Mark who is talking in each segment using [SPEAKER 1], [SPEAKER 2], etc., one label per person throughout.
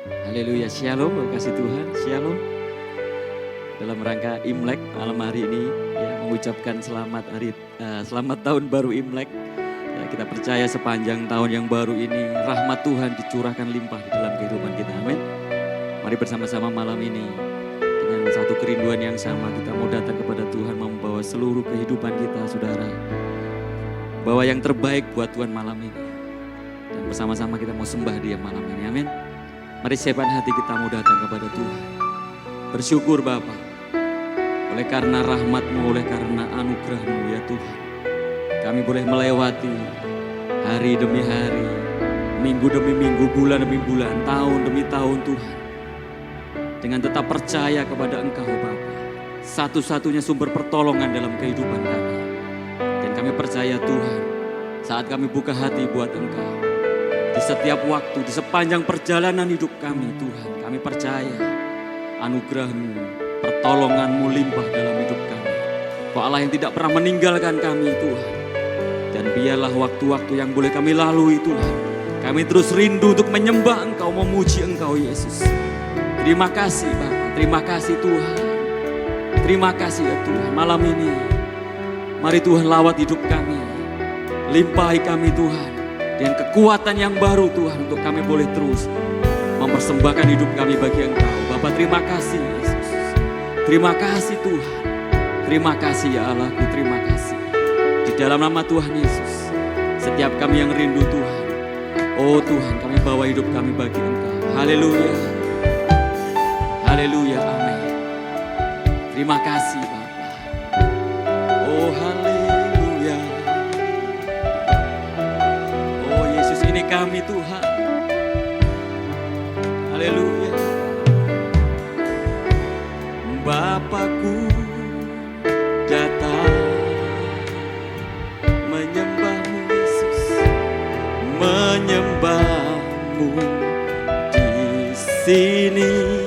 [SPEAKER 1] Haleluya, shalom, kasih Tuhan, shalom. Dalam rangka Imlek malam hari ini, ya, mengucapkan selamat tahun baru Imlek. Ya, kita percaya sepanjang tahun yang baru ini, rahmat Tuhan dicurahkan limpah di dalam kehidupan kita, amin. Mari bersama-sama malam ini, dengan satu kerinduan yang sama, kita mau datang kepada Tuhan, membawa seluruh kehidupan kita, saudara. Bawa yang terbaik buat Tuhan malam ini. Dan bersama-sama kita mau sembah Dia malam ini, amin. Mari siapkan hati kita mau datang kepada Tuhan. Bersyukur Bapa, oleh karena rahmat-Mu, oleh karena anugerah-Mu ya Tuhan. Kami boleh melewati hari demi hari, minggu demi minggu, bulan demi bulan, tahun demi tahun Tuhan. Dengan tetap percaya kepada Engkau Bapa, satu-satunya sumber pertolongan dalam kehidupan kami. Dan kami percaya Tuhan, saat kami buka hati buat Engkau, di setiap waktu, di sepanjang perjalanan hidup kami Tuhan, kami percaya anugerah-Mu, pertolongan-Mu limpah dalam hidup kami. Kau Allah yang tidak pernah meninggalkan kami Tuhan. Dan biarlah waktu-waktu yang boleh kami lalui Tuhan, kami terus rindu untuk menyembah Engkau, memuji Engkau Yesus. Terima kasih Bapa, terima kasih Tuhan. Terima kasih ya Tuhan, malam ini mari Tuhan lawat hidup kami, limpahi kami Tuhan dengan kekuatan yang baru Tuhan, untuk kami boleh terus mempersembahkan hidup kami bagi Engkau. Bapa, terima kasih Yesus. Terima kasih Tuhan. Terima kasih ya Allahku, terima kasih. Di dalam nama Tuhan Yesus, setiap kami yang rindu Tuhan, oh Tuhan, kami bawa hidup kami bagi Engkau. Haleluya. Haleluya, amin. Terima kasih Bapa. Oh haleluya. Ini kami Tuhan, haleluya. Bapakku datang menyembah-Mu Yesus, menyembah-Mu di sini.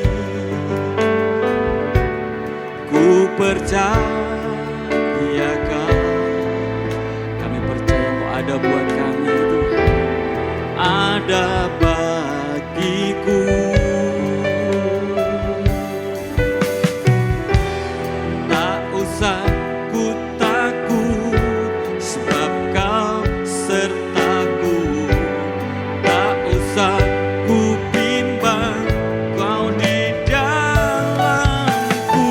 [SPEAKER 1] Ku percaya kami percaya Kau ada buat kami Tuhan, ada bagiku. Tak usah ku takut, sebab Kau sertaku. Tak usah ku bimbang, Kau di dalamku.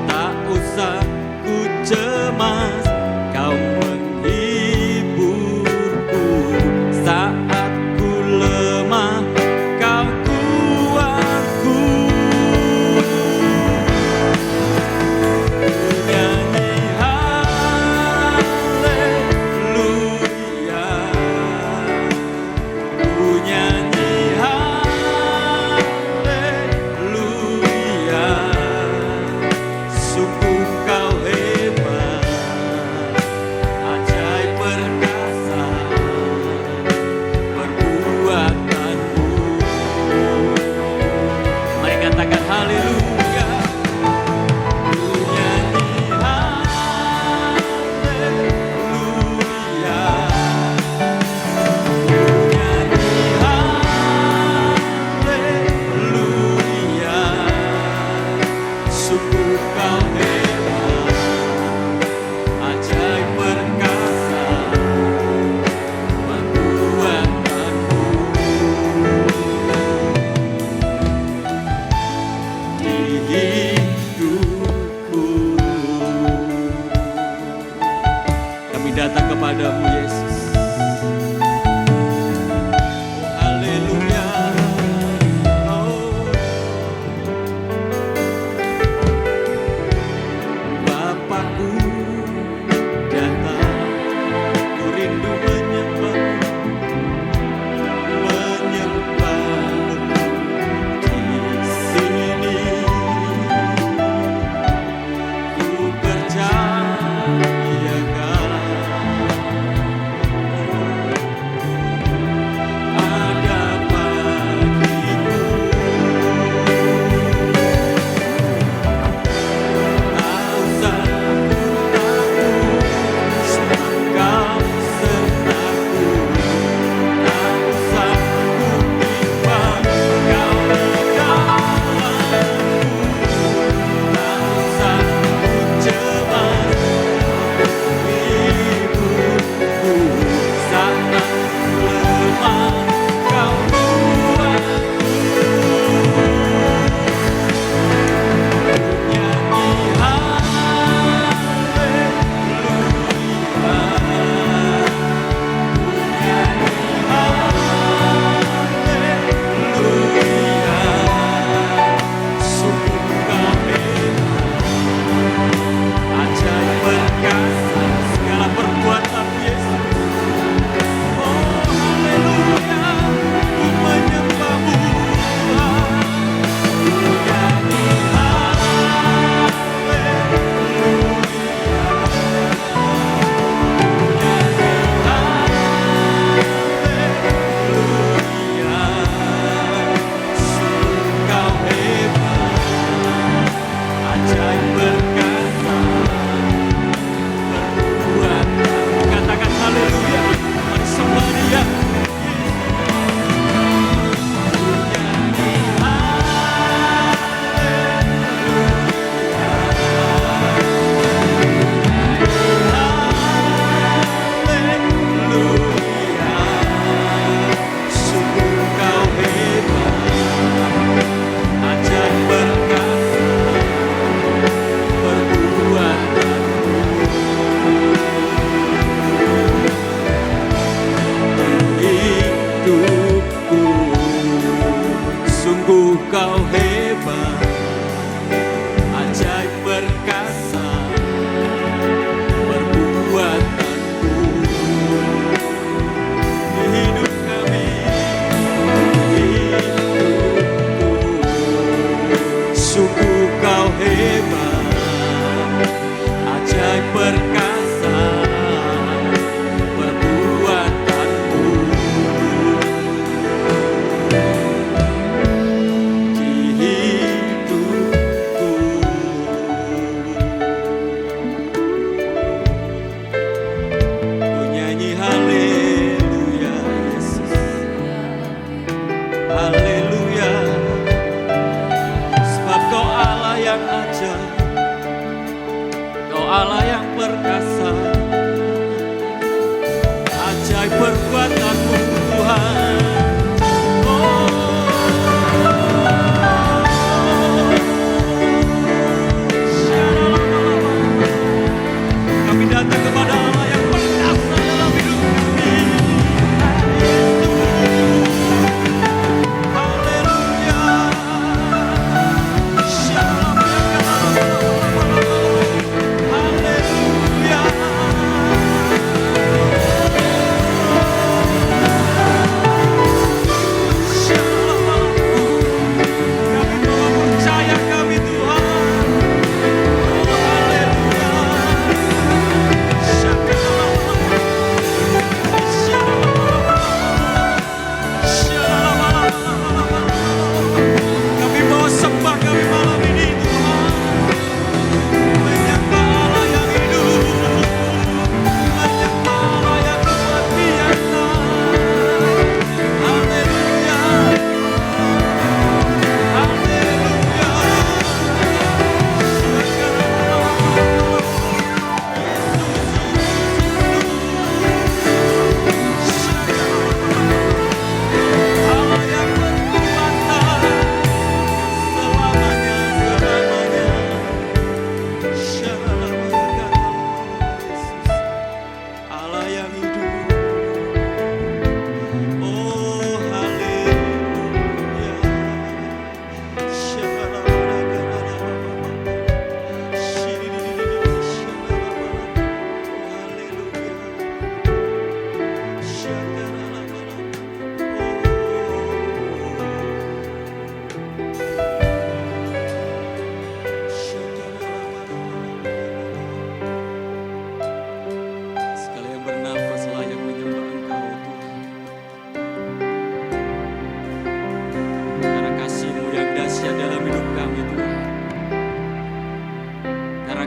[SPEAKER 1] Tak usah ku cemas, Kau menghiburku. Saat ku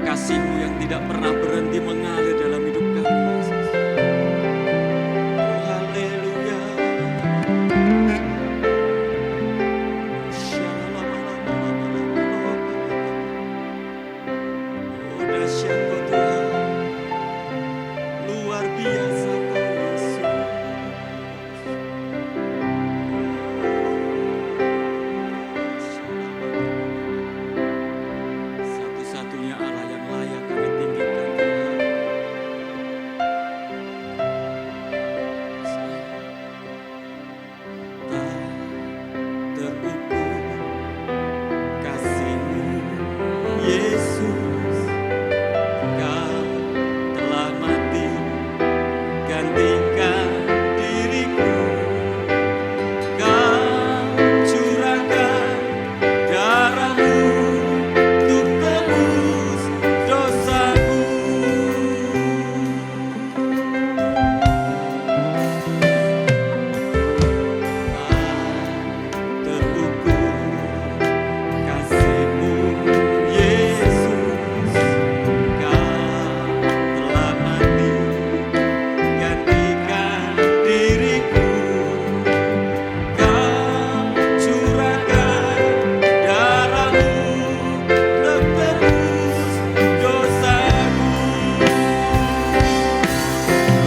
[SPEAKER 1] kasih-Mu yang tidak pernah berhenti mengalir dalam hidup kami, Yesus. Oh, haleluya. Oh, dahsyat Kau Tuhan, luar biasa Kau Yesus. Satu-satunya Allah yang layak kami tinggikan Tuhan. Tak terukur kasih-Mu, Yesus. Kau telah mati gantikan diriku. Kau curahkan darah-Mu untuk tebus dosaku. Tak terukur kasih-Mu, Yesus. Kau telah mati gantikan diriku. Kau curahkan darah-Mu untuk tebus dosaku.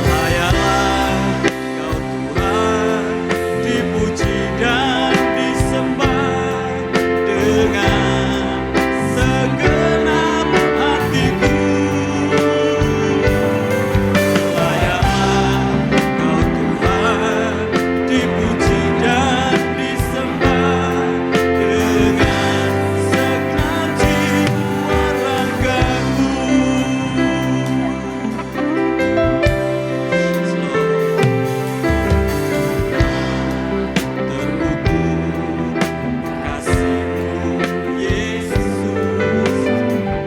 [SPEAKER 1] Layaklah Kau Tuhan, dipuji dan disembah dengan segenap hatiku. Layaklah Kau Tuhan, dipuji dan disembah dengan segenap jiwa ragaku. Terukur kasih-Mu, Yesus.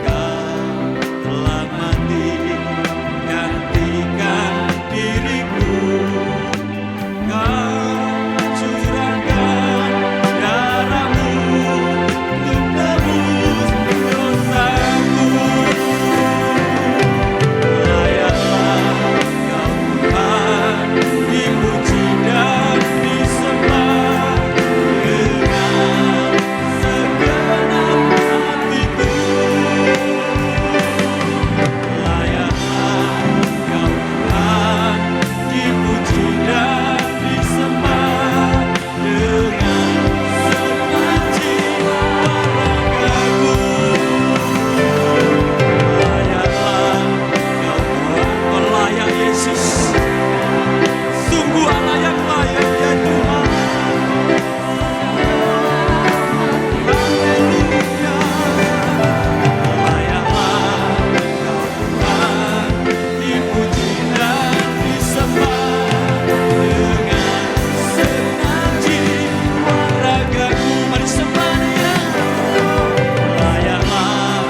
[SPEAKER 1] Kau telah mati gantikan diriku. Kau curahkan darah-Mu untuk tebus dosaku. Layaklah Kau Tuhan, dipuji dan disembah dengan segenap hatiku. Layaklah Kau Tuhan, dipuji dan disembah dengan segenap jiwa ragaku. Layaklah Kau Tuhan, Kau layak Yesus. Sungguh Allah yang layak ya Tuhan. Haleluya. Layaklah Kau Tuhan, dipuji dan disembah dengan segenap jiwa ragaku. Mari sembah Dia. Layaklah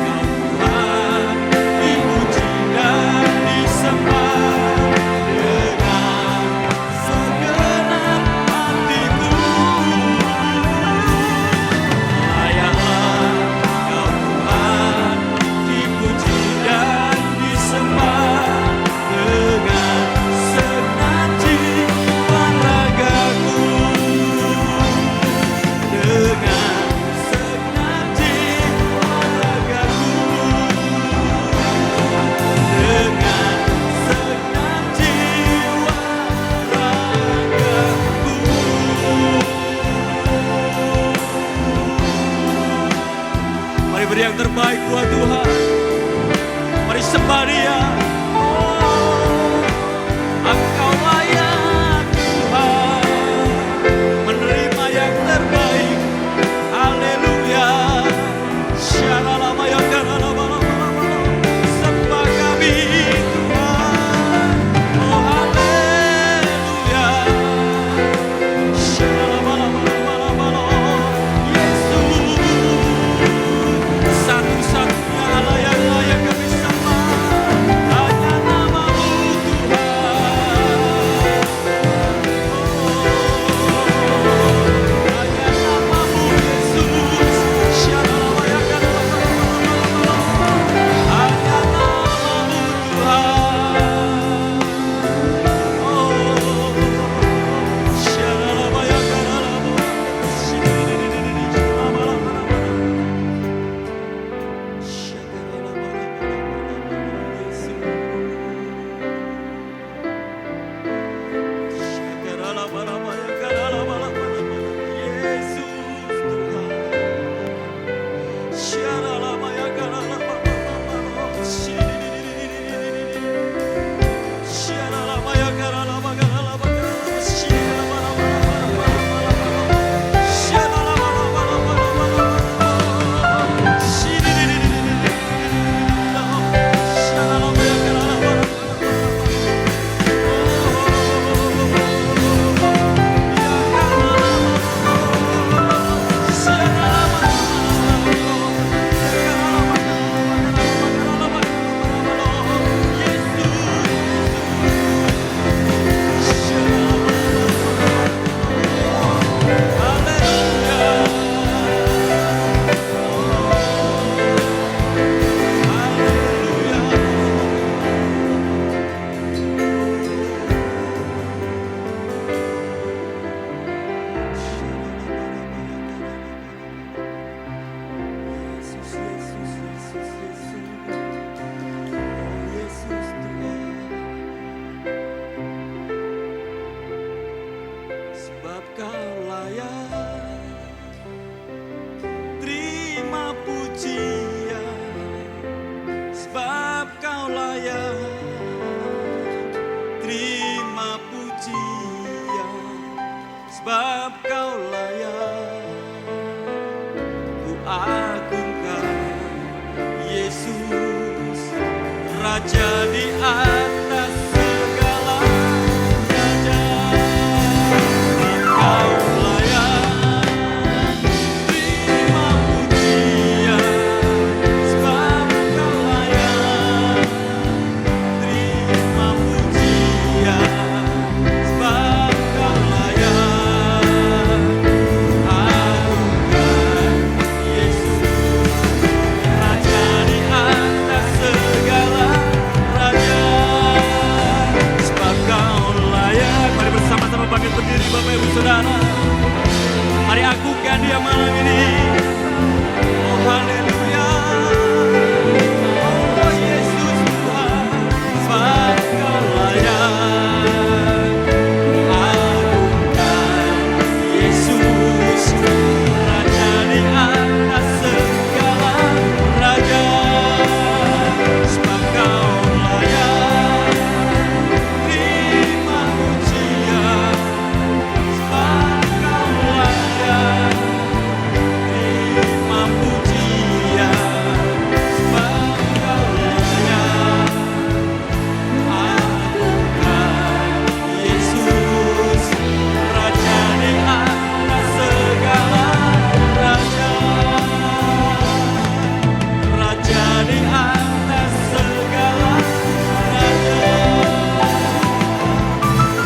[SPEAKER 1] Kau Tuhan, dipuji dan disembah dengan segenap hatiku. Layaklah Kau Tuhan, dipuji dan disembah dengan segenap jiwa ragaku. Dengan segenap jiwa ragaku. Dengan segenap jiwa ragaku. Mari beri yang terbaik buat Tuhan. Mari sembah Dia. Oh, Engkau layak Tuhan, menerima yang terbaik. Haleluya. Sembah kami Tuhan. Oh, haleluya. Yesus, satu-satunya Allah sebab Kau layak terima pujian, sebab Kau layak terima pujian, sebab Kau layak ku agungkan Yesus, Raja di atas segala raja. Kau layak terima pujian, sebab Kau layak terima pujian, sebab Kau layak agungkan Yesus, Raja di atas segala raja. Sebab Kau layak. Mari bersama-sama bangkit berdiri Bapak Ibu Saudara. Mari agungkan Dia malam ini. Oh haleluya. Oh Yesus Tuhan, sebab Kau layak agungkan Yesus, Raja di atas segala raja. Sebab Kau layak terima pujian, sebab Kau layak terima pujian, sebab Kau layak agungkan Yesus, Raja di atas segala raja. Raja di atas segala raja.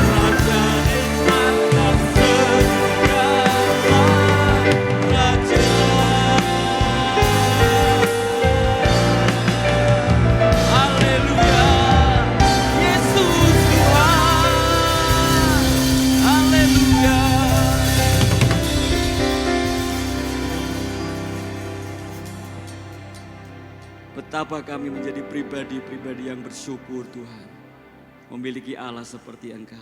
[SPEAKER 1] Raja di atas segala raja. Haleluya. Yesus Tuhan. Haleluya. Betapa kami menjadi pribadi-pribadi yang bersyukur Tuhan, memiliki Allah seperti Engkau.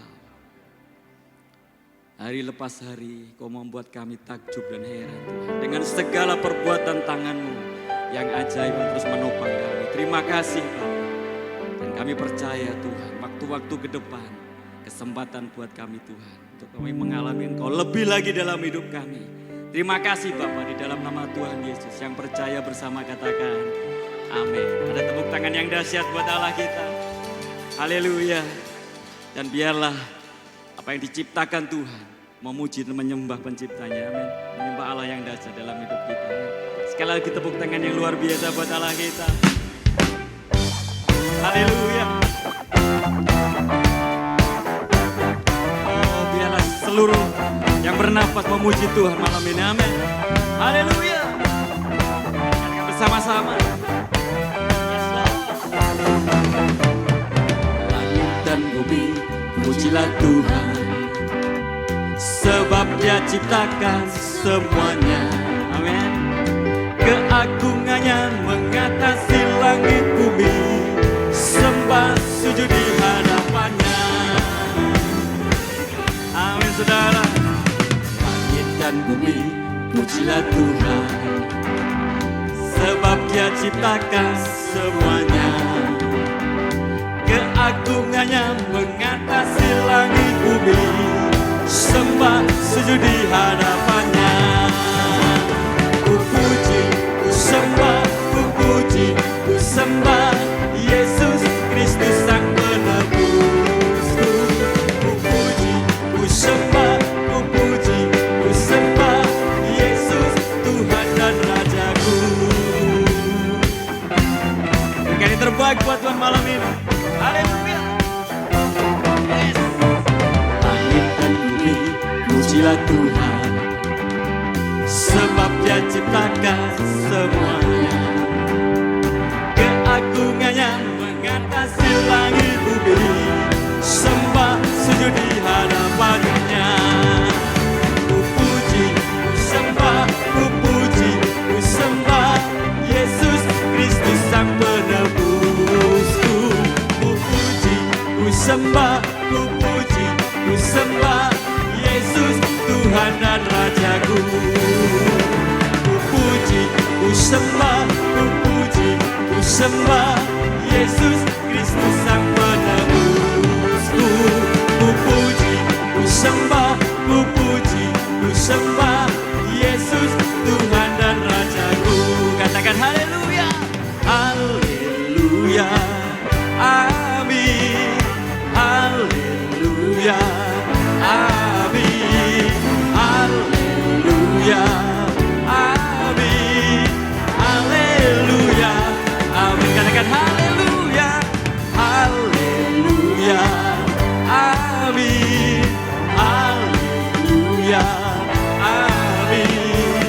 [SPEAKER 1] Hari lepas hari Kau membuat kami takjub dan heran Tuhan, dengan segala perbuatan tangan-Mu yang ajaib yang terus menopang kami. Terima kasih Bapak. Dan kami percaya Tuhan, waktu-waktu ke depan kesempatan buat kami Tuhan, untuk kami mengalami Engkau lebih lagi dalam hidup kami. Terima kasih Bapak, di dalam nama Tuhan Yesus. Yang percaya bersama katakan amin. Ada tepuk tangan yang dahsyat buat Allah kita. Haleluya. Dan biarlah apa yang diciptakan Tuhan memuji dan menyembah penciptanya. Amin. Menyembah Allah yang dahsyat dalam hidup kita. Sekali lagi tepuk tangan yang luar biasa buat Allah kita. Haleluya. Oh, biarlah seluruh yang bernafas memuji Tuhan malam ini. Amin. Haleluya. Bersama-sama. Langit dan bumi, pujilah Tuhan, sebab Dia ciptakan semuanya. Amin. Keagungannya mengatasi langit bumi, sembah sujud di hadapannya. Amin saudara. Langit dan bumi, pujilah Tuhan, sebab Dia ciptakan semuanya. Keagungannya mengatasi langit bumi, sembah sujud di hadapannya. Ku puji, ku sembah, ku puji, ku sembah Yesus Kristus Sang Penebusku. Ku puji, ku sembah, ku puji, ku sembah Yesus Tuhan dan Rajaku. Berikan yang terbaik buat Tuhan malam ini. Haleluya. Yes. Langit dan bumi, pujilah Tuhan, sebab Dia ciptakan semuanya. Keagungannya mengatasi langit bumi, sembah sujud di hadapannya. Ku puji, ku sembah, ku puji, ku sembah Yesus Kristus Sang Penebusku. Ku puji, ku sembah, ku puji, ku sembah Yesus dan Rajaku. Ku puji, ku sembah, ku puji, ku sembah Yesus Kristus Sang Penebusku. Ku puji, ku sembah, ku puji, ku sembah Yesus Tuhan dan Rajaku. Katakan haleluya, haleluya, amin, haleluya, amin, haleluya, amin, haleluya, amin. Katakan haleluya, haleluya, amin, haleluya, amin,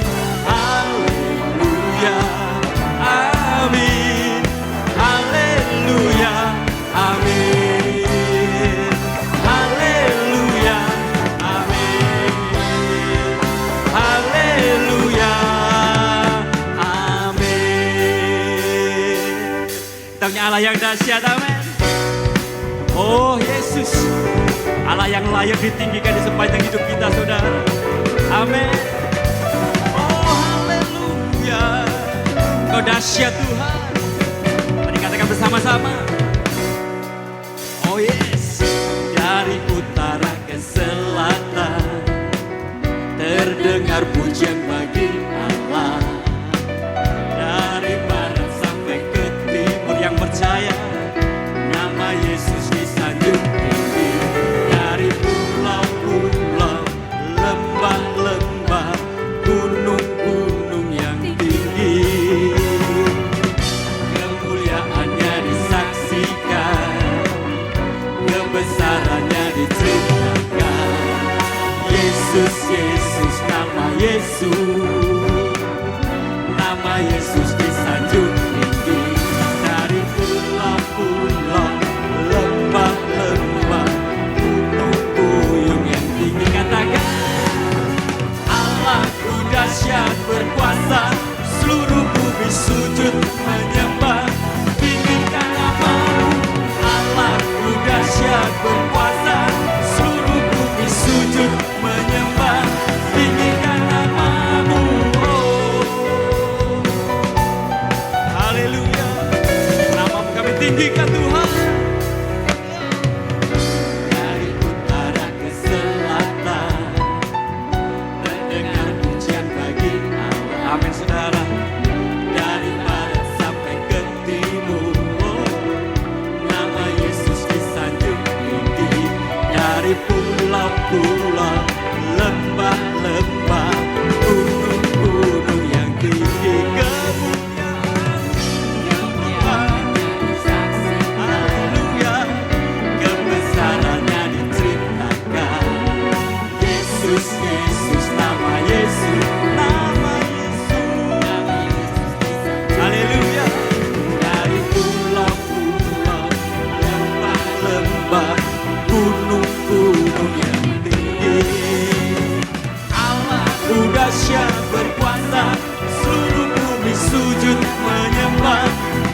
[SPEAKER 1] haleluya, amin, haleluya, amin, haleluya, amin, haleluya, amin. Kita punya Allah yang dahsyat, amin. Oh Yesus, Allah yang layak ditinggikan di sepanjang hidup kita, saudara. Amin. Oh haleluya, Kau dahsyat Tuhan. Mari katakan bersama-sama. Oh yes, dari utara ke selatan terdengar pujian bagi Allah. Dari barat sampai ke timur yang percaya, nama Yesus disanjung tinggi. Dari pulau-pulau, lembah-lembah, gunung-gunung yang tinggi, kemuliaannya disaksikan, kebesarannya diceritakan. Yesus, Yesus, nama Yesus, nama Yesus disanjung tinggi. Dari pulau-pulau, lembah-lembah, gunung-gunung yang tinggi. Katakan, Allahku dahsyat berkuasa, seluruh bumi sujud menyembah, tinggikan nama-Mu. Allahku dahsyat berkuasa, seluruh bumi sujud menyembah, tinggikan nama-Mu. Oh, haleluya, nama-Mu kami tinggikan Tuhan. Dari utara ke selatan terdengar pujian bagi Allah. Amin saudara. Dari barat sampai ke timur, nama Yesus disanjung tinggi. Dari pulau-pulau, lembah-lembah, gunung-gunung yang tinggi, kemuliaannya disaksikan. Haleluya, kebesarannya diceritakan. Yesus, Yesus, nama Yesus, nama Yesus. Haleluya, dari pulau-pulau, lembah-lembah, gunung-gunung yang tinggi. Allahku dahsyat berkuasa, seluruh bumi sujud menyembah,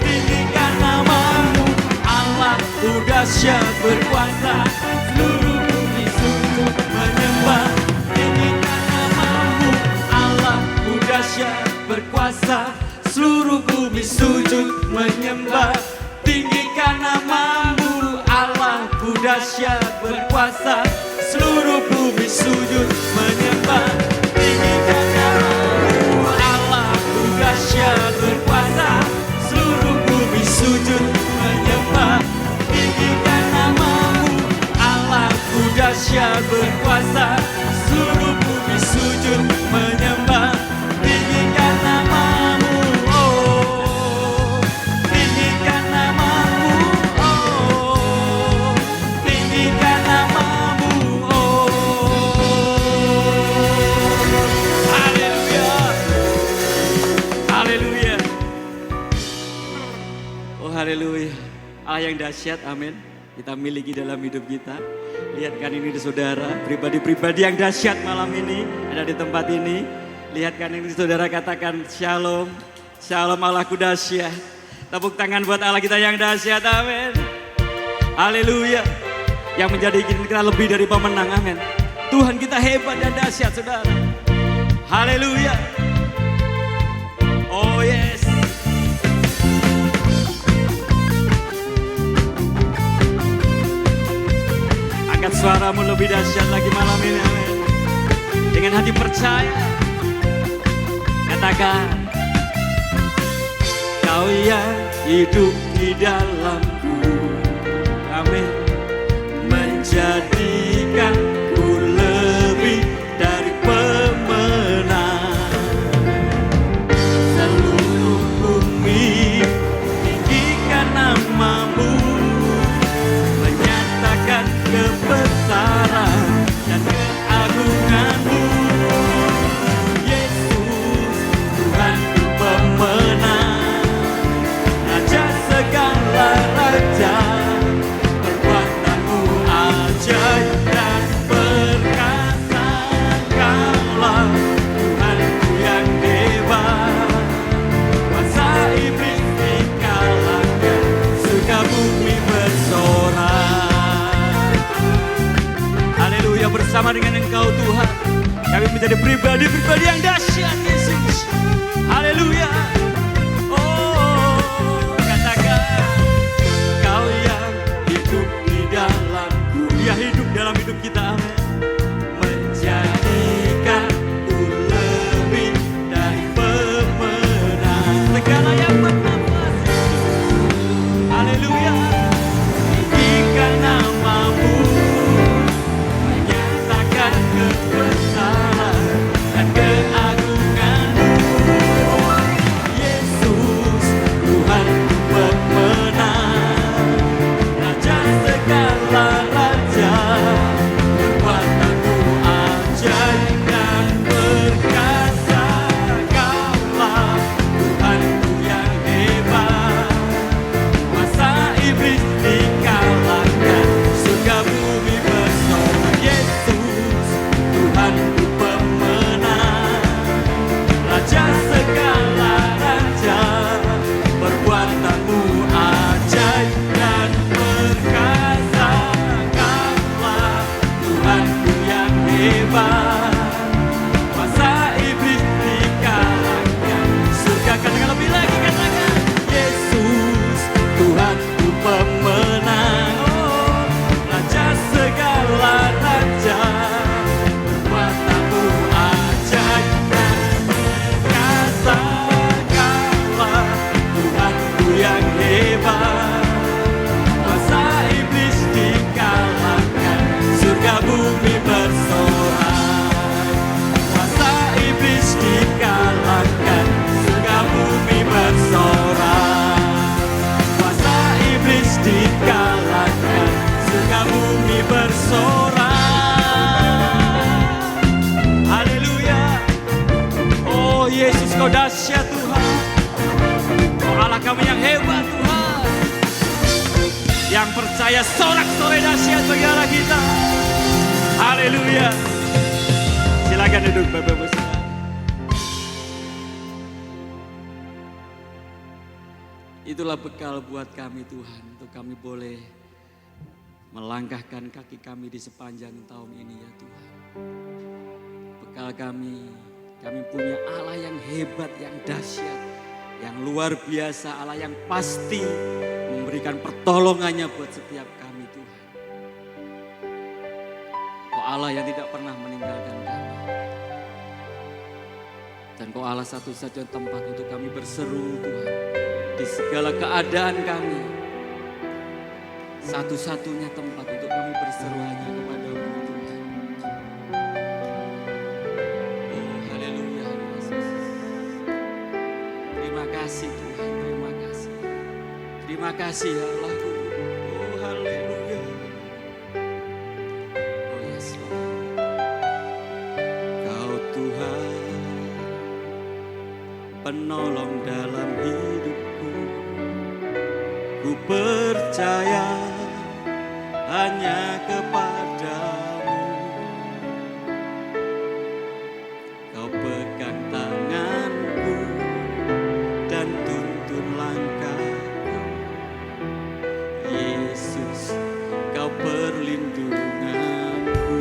[SPEAKER 1] tinggikan nama-Mu. Allahku dahsyat berkuasa, seluruh bumi sujud menyembah, tinggikan nama-Mu. Allahku dahsyat berkuasa, seluruh bumi sujud menyembah, tinggikan nama-Mu. Allahku dahsyat berkuasa, seluruh bumi sujud menyembah, tinggikan nama-Mu. Allahku dahsyat berkuasa, seluruh bumi sujud menyembah, tinggikan nama-Mu. Allahku dahsyat berkuasa, seluruh bumi sujud menyembah, tinggikan nama-Mu. Oh, tinggikan nama-Mu. Oh, tinggikan nama-Mu. Oh, haleluya, haleluya. Oh haleluya, Allah yang dahsyat, amin. Kita miliki dalam hidup kita. Lihatkan ini saudara, pribadi-pribadi yang dahsyat malam ini ada di tempat ini. Lihatkan ini saudara, katakan shalom, shalom Allahku dahsyat. Tepuk tangan buat Allah kita yang dahsyat, amin. Haleluya, yang menjadikan kita lebih dari pemenang, amin. Tuhan kita hebat dan dahsyat, saudara. Haleluya. Oh yes. Angkat suaramu lebih dahsyat lagi malam ini, amin. Dengan hati percaya, katakan, Kau yang hidup di dalamku, amin, menjadikanku lebih dari pemenang. Seluruh bumi tinggikan namamu, menyatakan kebesaran dan keagunganmu. Yesus, Tuhanku pemenang, Raja segala raja, perbuatanmu ajaib dan perkasa. Kaulah Tuhanku yang hebat, kuasa iblis dikalahkan, surga bumi bersorak. Haleluya, bersama dengan Engkau Tuhan, kami menjadi pribadi-pribadi yang dahsyat, Yesus. Haleluya. Oh, katakan, Kau yang hidup di dalamku, Dia hidup dalam hidup kita, amin. Menjadikanku lebih dari pemenang. Segala yang bernafas, haleluya, tinggikan namamu, menyatakan kebesaran dan keagunganmu. Yesus, Tuhanku pemenang, Raja segala raja, perbuatanmu ajaib dan perkasa. Kaulah Tuhanku yang hebat, kuasa iblis dikalahkan, surga bumi bersorak. Yesus, Tuhanku pemenang, Raja segala raja, perbuatanmu ajaib dan perkasa. Kaulah Tuhanku yang hebat, kuasa iblis dikalahkan, surga. Katakan lebih lagi, katakan, Yesus, Tuhanku pemenang, oh, Raja segala raja, perbuatanmu ajaib dan perkasa. Kaulah Tuhanku yang hebat, kuasa iblis dikalahkan, surga bumi bersorak. Kuasa iblis dikalahkan, surga bumi bersorak. Kuasa iblis dikalahkan, surga bumi bersorak. Haleluya. Oh Yesus, Kau dahsyat Tuhan. Oh Allah kami yang hebat Tuhan. Yang percaya sorak-sorai dahsyat bagi Allah kita. Haleluya. Silakan duduk Bapak-Ibu saudara. Itulah bekal buat kami Tuhan, untuk kami boleh melangkahkan kaki kami di sepanjang tahun ini ya Tuhan. Bekal kami punya Allah yang hebat, yang dahsyat, yang luar biasa, Allah yang pasti memberikan pertolongannya buat setiap kami Tuhan. Kau Allah yang tidak pernah meninggalkan kami. Dan Kau Allah satu-satunya tempat untuk kami berseru Tuhan. Di segala keadaan kami, satu-satunya tempat untuk kami berseru hanya kepada-Mu Tuhan. Oh haleluya Yesus. Terima kasih Tuhan, terima kasih. Terima kasih ya Allahku. Oh haleluya. Oh yes Lord. Kau Tuhan, penolong dalam hidupku. Ku percaya hanya kepada-Mu. Kau pegang tanganku dan tuntun langkahku. Yesus, Kau perlindunganku.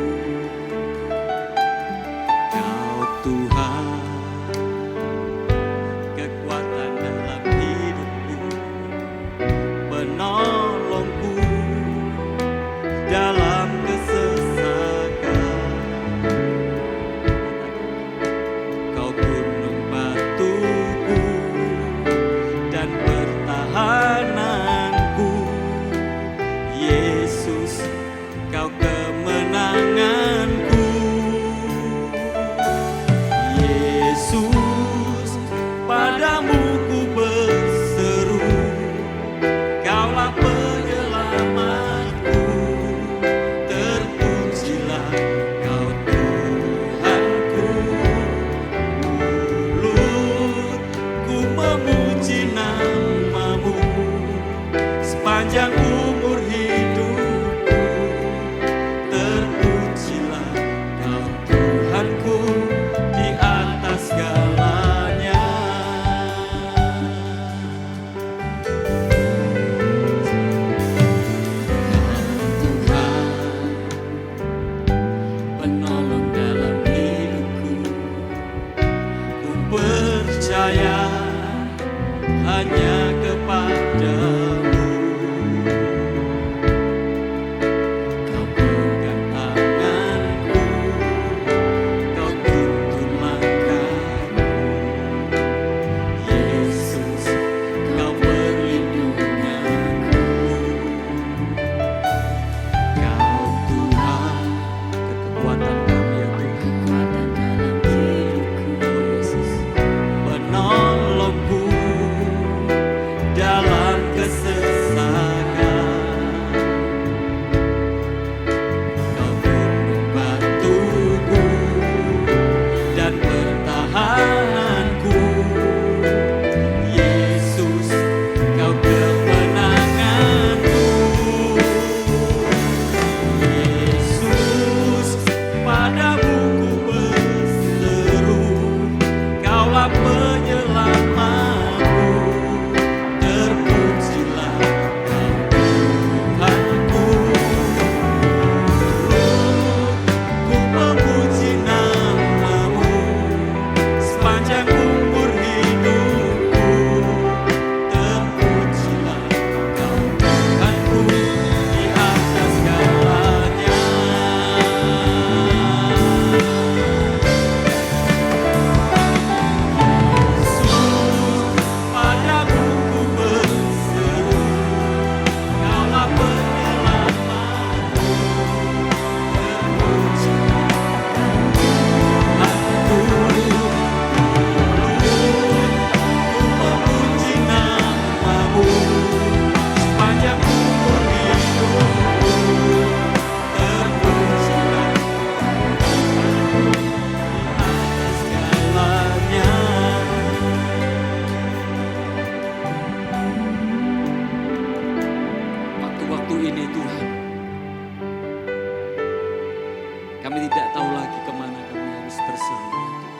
[SPEAKER 1] berseru ya Tuhan.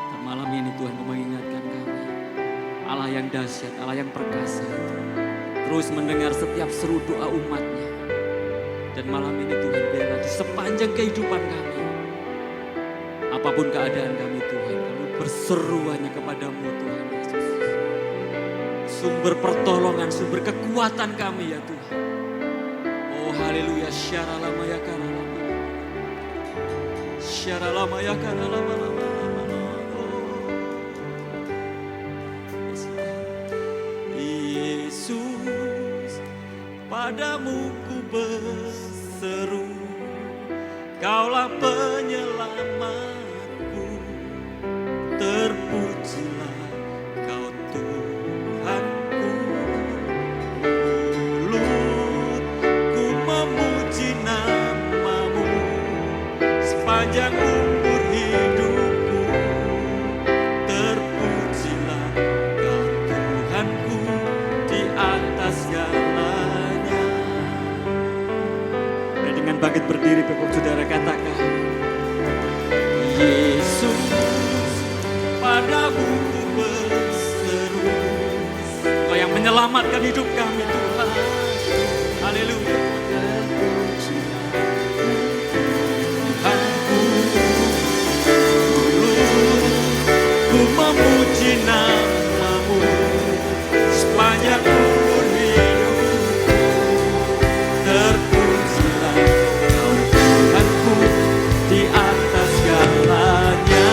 [SPEAKER 1] Dan malam ini Tuhan Kau mengingatkan kami, Allah yang dahsyat, Allah yang perkasa itu terus mendengar setiap seru doa umatnya. Dan malam ini Tuhan biarlah di sepanjang kehidupan kami, apapun keadaan kami Tuhan, kami berseru hanya kepadamu Tuhan Yesus. Sumber pertolongan, sumber kekuatan kami ya Tuhan. Oh haleluya, syaralama ya karalama. Syaralama ya karalama. Yesus, padamu ku berseru, Kaulah penyelamatku, terpujilah Kau Tuhanku. Mulutku memuji namamu sepanjang umur hidupku, terpujilah Kau Tuhanku di atas segalanya. Dan dengan bangkit berdiri, Bapak Saudara katakan, Yesus, padamu ku berseru, Kau yang menyelamatkan hidup kami Tuhan. Haleluya. Tuhanku, ku memuji namamu sepanjang umur hidupku, terpujilah Kau Tuhanku di atas segalanya.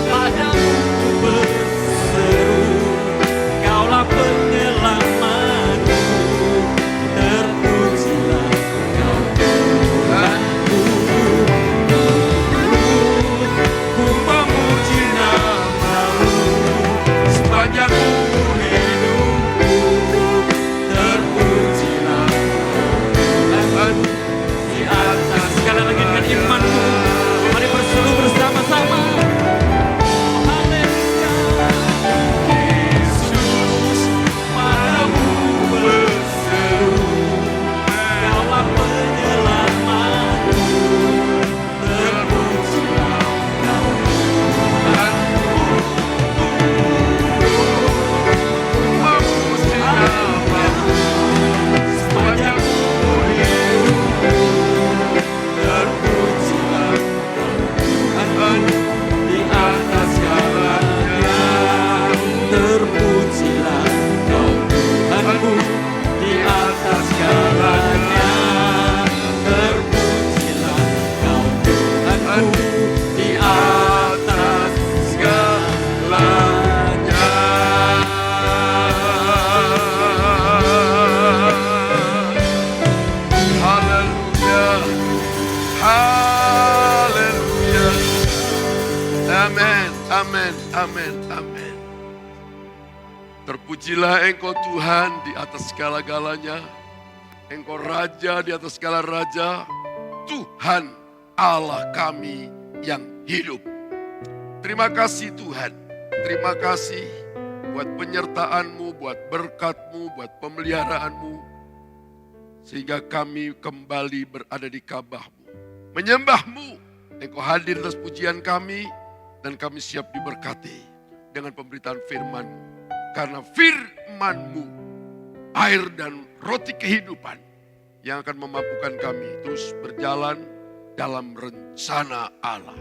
[SPEAKER 1] Padamu ku berseru, Kaulah penyelamatku, terpujilah Kau Tuhanku. Ku memuji namamu sepanjang umur hidupku, terpujilah Tuhan di atas. Sekali lagi dengan imanmu, mari berseru bersama-sama. Haleluya. Yesus, padamu berseru, Kaulah penyelamatku, terpujilah Kau Tuhanku. Memuji namamu sepanjang umur hidupku, terpujilah Kau Tuhan di atas segalanya. Terpujilah Kau Tuhanku di atas segalanya. Terpujilah Kau Tuhanku di atas segalanya.
[SPEAKER 2] Haleluya. Haleluya. Amin. Amin. Amin. Amin. Terpujilah Engkau Tuhan di atas segala-galanya. Engkau Raja di atas segala raja. Tuhan Allah kami yang hidup. Terima kasih Tuhan. Terima kasih buat penyertaan-Mu, buat berkat-Mu, buat pemeliharaanmu. Sehingga kami kembali berada di kabah-Mu. Menyembah-Mu. Engkau hadir atas pujian kami. Dan kami siap diberkati dengan pemberitaan firman-Mu. Karena firman-Mu, air dan roti kehidupan yang akan memampukan kami terus berjalan dalam rencana Allah.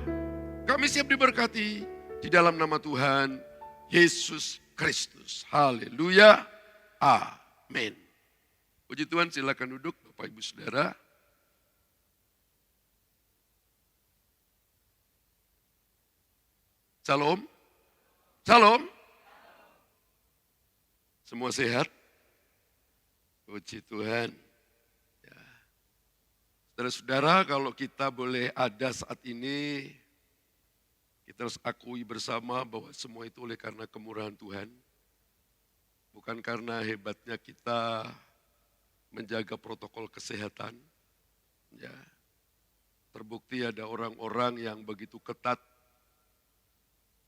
[SPEAKER 2] Kami siap diberkati di dalam nama Tuhan Yesus Kristus. Haleluya. Amin. Puji Tuhan, silakan duduk Bapak Ibu Saudara. Shalom. Shalom. Semua sehat? Puji Tuhan. Ya. Saudara-saudara, kalau kita boleh ada saat ini, kita harus akui bersama bahwa semua itu oleh karena kemurahan Tuhan. Bukan karena hebatnya kita menjaga protokol kesehatan. Ya. Terbukti ada orang-orang yang begitu ketat,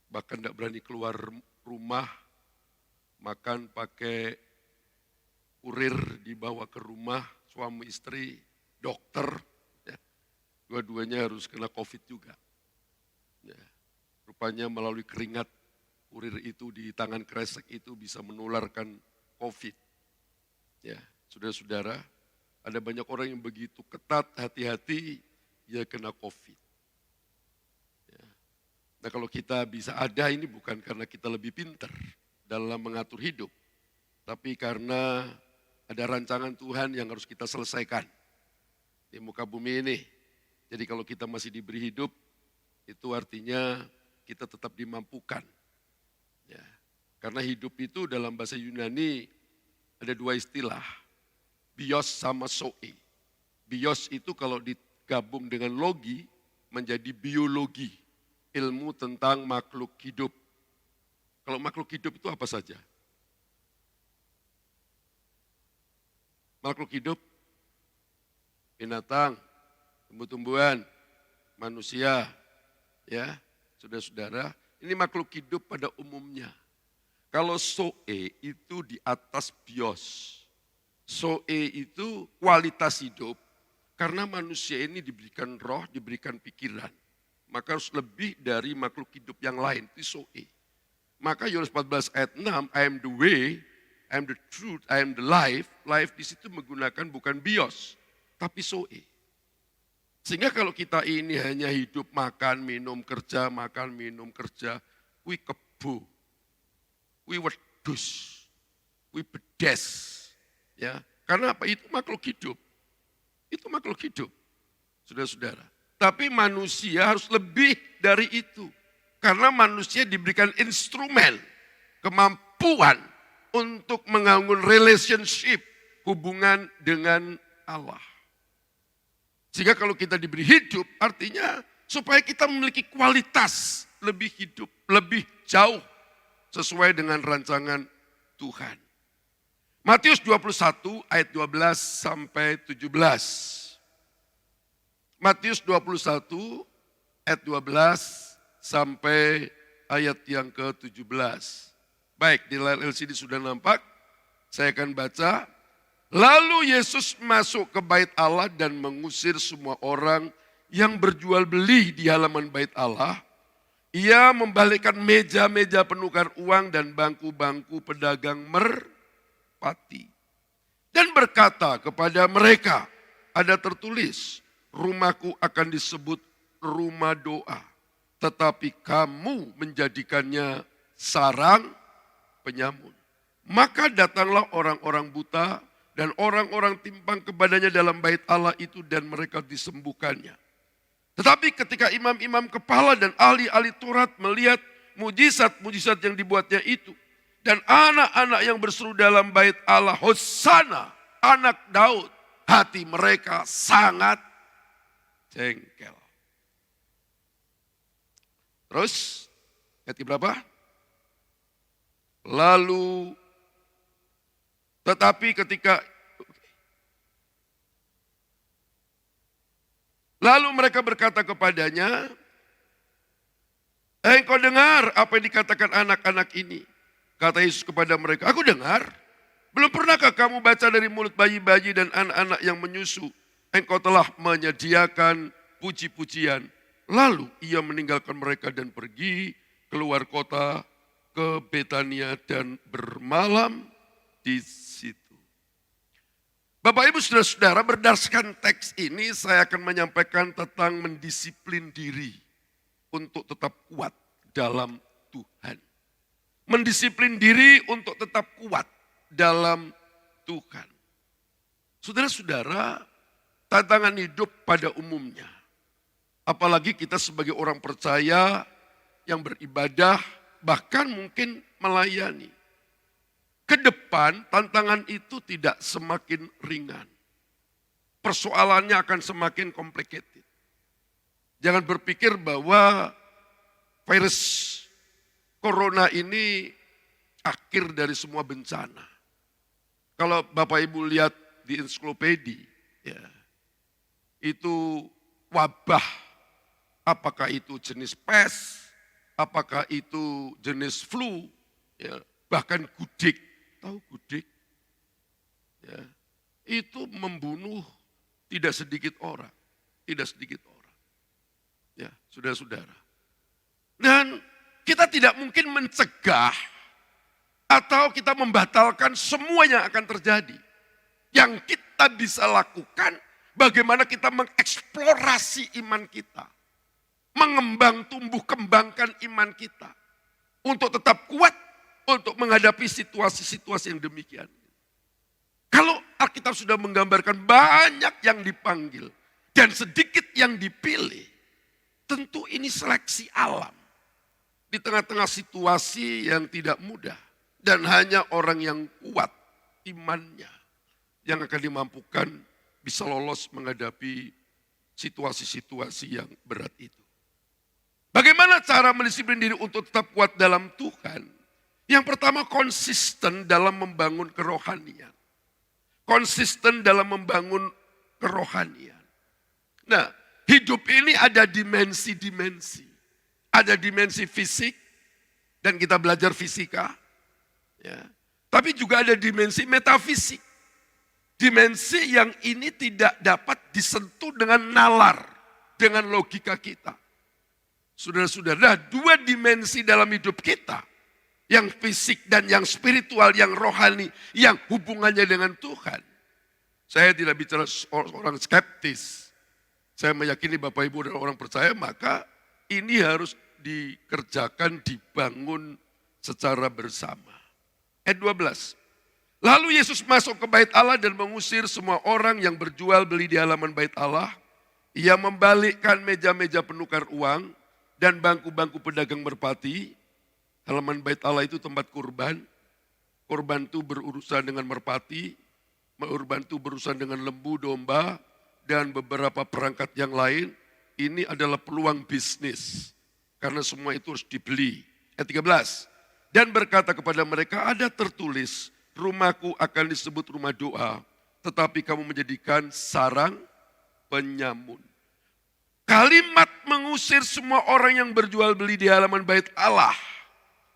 [SPEAKER 2] bahkan tidak berani keluar rumah, makan pakai kurir dibawa ke rumah, suami istri, dokter, ya. Dua-duanya harus kena COVID juga. Ya. Rupanya melalui keringat kurir itu di tangan kresek itu bisa menularkan COVID. Ya, saudara-saudara, ada banyak orang yang begitu ketat, hati-hati, dia kena COVID. Ya. Nah kalau kita bisa ada ini bukan karena kita lebih pintar dalam mengatur hidup, tapi karena ada rancangan Tuhan yang harus kita selesaikan di muka bumi ini. Jadi kalau kita masih diberi hidup, itu artinya kita tetap dimampukan. Ya. Karena hidup itu dalam bahasa Yunani ada dua istilah, bios sama zoe. Bios itu kalau digabung dengan logi menjadi biologi, ilmu tentang makhluk hidup. Kalau makhluk hidup itu apa saja? Makhluk hidup, binatang, tumbuh-tumbuhan, manusia, ya, saudara-saudara, ini makhluk hidup pada umumnya. Kalau zoe itu di atas bios. Zoe itu kualitas hidup, karena manusia ini diberikan roh, diberikan pikiran. Maka harus lebih dari makhluk hidup yang lain, itu zoe. Maka Yohanes 14 ayat 6, I am the way, I am the truth, I am the life. Life di situ menggunakan bukan bios, tapi zoe. Sehingga kalau kita ini hanya hidup makan, minum, kerja, makan, minum, kerja, kui kebo, kui wedus, kui bedes. Ya, karena apa? Itu makhluk hidup. Itu makhluk hidup, saudara-saudara. Tapi manusia harus lebih dari itu. Karena manusia diberikan instrumen, kemampuan untuk membangun relationship, hubungan dengan Allah. Sehingga kalau kita diberi hidup, artinya supaya kita memiliki kualitas lebih hidup, lebih jauh sesuai dengan rancangan Tuhan. Matius 21 ayat 12 sampai 17. Matius 21 ayat 12 sampai ayat yang ke-17. Baik, di layar LCD sudah nampak, saya akan baca. Lalu Yesus masuk ke bait Allah dan mengusir semua orang yang berjual beli di halaman bait Allah. Ia membalikkan meja-meja penukar uang dan bangku-bangku pedagang merpati. Dan berkata kepada mereka, ada tertulis, rumahku akan disebut rumah doa. Tetapi kamu menjadikannya sarang penyamun. Maka datanglah orang-orang buta dan orang-orang timpang kepadanya dalam bait Allah itu dan mereka disembuhkannya. Tetapi ketika imam-imam kepala dan ahli-ahli Taurat melihat mujizat-mujizat yang dibuatnya itu, dan anak-anak yang berseru dalam bait Allah, Hosana, anak Daud, hati mereka sangat jengkel. Terus, ayat berapa? Lalu, tetapi ketika, lalu mereka berkata kepadanya, engkau dengar apa yang dikatakan anak-anak ini? Kata Yesus kepada mereka, aku dengar. Belum pernahkah kamu baca dari mulut bayi-bayi dan anak-anak yang menyusu? Engkau telah menyediakan puji-pujian. Lalu ia meninggalkan mereka dan pergi keluar kota ke Betania dan bermalam di situ. Bapak Ibu Saudara-saudara, berdasarkan teks ini saya akan menyampaikan tentang mendisiplin diri untuk tetap kuat dalam Tuhan. Mendisiplin diri untuk tetap kuat dalam Tuhan. Saudara-saudara, tantangan hidup pada umumnya, apalagi kita sebagai orang percaya yang beribadah, bahkan mungkin melayani. Ke depan tantangan itu tidak semakin ringan. Persoalannya akan semakin complicated. Jangan berpikir bahwa virus corona ini akhir dari semua bencana. Kalau Bapak Ibu lihat di ensiklopedia, ya, itu wabah, apakah itu jenis pes, apakah itu jenis flu, ya, bahkan gudik. Tahu gudik? ya, itu membunuh tidak sedikit orang. Tidak sedikit orang. Ya, saudara-saudara. Dan kita tidak mungkin mencegah atau kita membatalkan semua yang akan terjadi. Yang kita bisa lakukan, bagaimana kita mengeksplorasi iman kita. Mengembang, tumbuh, kembangkan iman kita. Untuk tetap kuat, untuk menghadapi situasi-situasi yang demikian. Kalau Alkitab sudah menggambarkan banyak yang dipanggil dan sedikit yang dipilih, tentu ini seleksi alam. Di tengah-tengah situasi yang tidak mudah dan hanya orang yang kuat imannya yang akan dimampukan bisa lolos menghadapi situasi-situasi yang berat itu. Bagaimana cara mendisiplin diri untuk tetap kuat dalam Tuhan? Yang pertama konsisten dalam membangun kerohanian. Konsisten dalam membangun kerohanian. Nah, hidup ini ada dimensi-dimensi. Ada dimensi fisik, dan kita belajar fisika. Ya. Tapi juga ada dimensi metafisik. Dimensi yang ini tidak dapat disentuh dengan nalar, dengan logika kita. Saudara-saudara, dua dimensi dalam hidup kita. Yang fisik dan yang spiritual, yang rohani, yang hubungannya dengan Tuhan. Saya tidak bicara orang skeptis. Saya meyakini Bapak Ibu dan orang percaya, maka ini harus dikerjakan, dibangun secara bersama. Ayat 12. Lalu Yesus masuk ke bait Allah dan mengusir semua orang yang berjual beli di halaman bait Allah. Ia membalikkan meja-meja penukar uang dan bangku-bangku pedagang merpati. Halaman bait Allah itu tempat kurban. Kurban itu berurusan dengan merpati. Kurban itu berurusan dengan lembu, domba, dan beberapa perangkat yang lain. Ini adalah peluang bisnis. Karena semua itu harus dibeli. Ayat 13. Dan berkata kepada mereka, ada tertulis, rumahku akan disebut rumah doa. Tetapi kamu menjadikan sarang penyamun. Kalimat mengusir semua orang yang berjual beli di halaman bait Allah.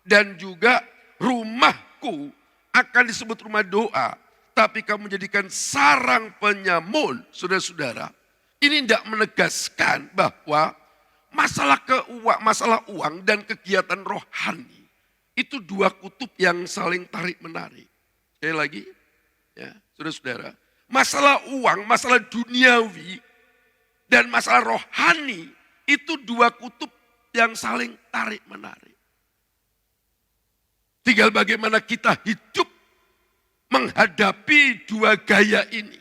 [SPEAKER 2] Dan juga rumahku akan disebut rumah doa. Tapi kamu menjadikan sarang penyamun. Saudara-saudara, ini tidak menegaskan bahwa masalah uang dan kegiatan rohani. Itu dua kutub yang saling tarik-menarik. Sekali lagi, ya, saudara-saudara. Masalah uang, masalah duniawi, dan masalah rohani. Itu dua kutub yang saling tarik-menarik. Tinggal bagaimana kita hidup menghadapi dua gaya ini.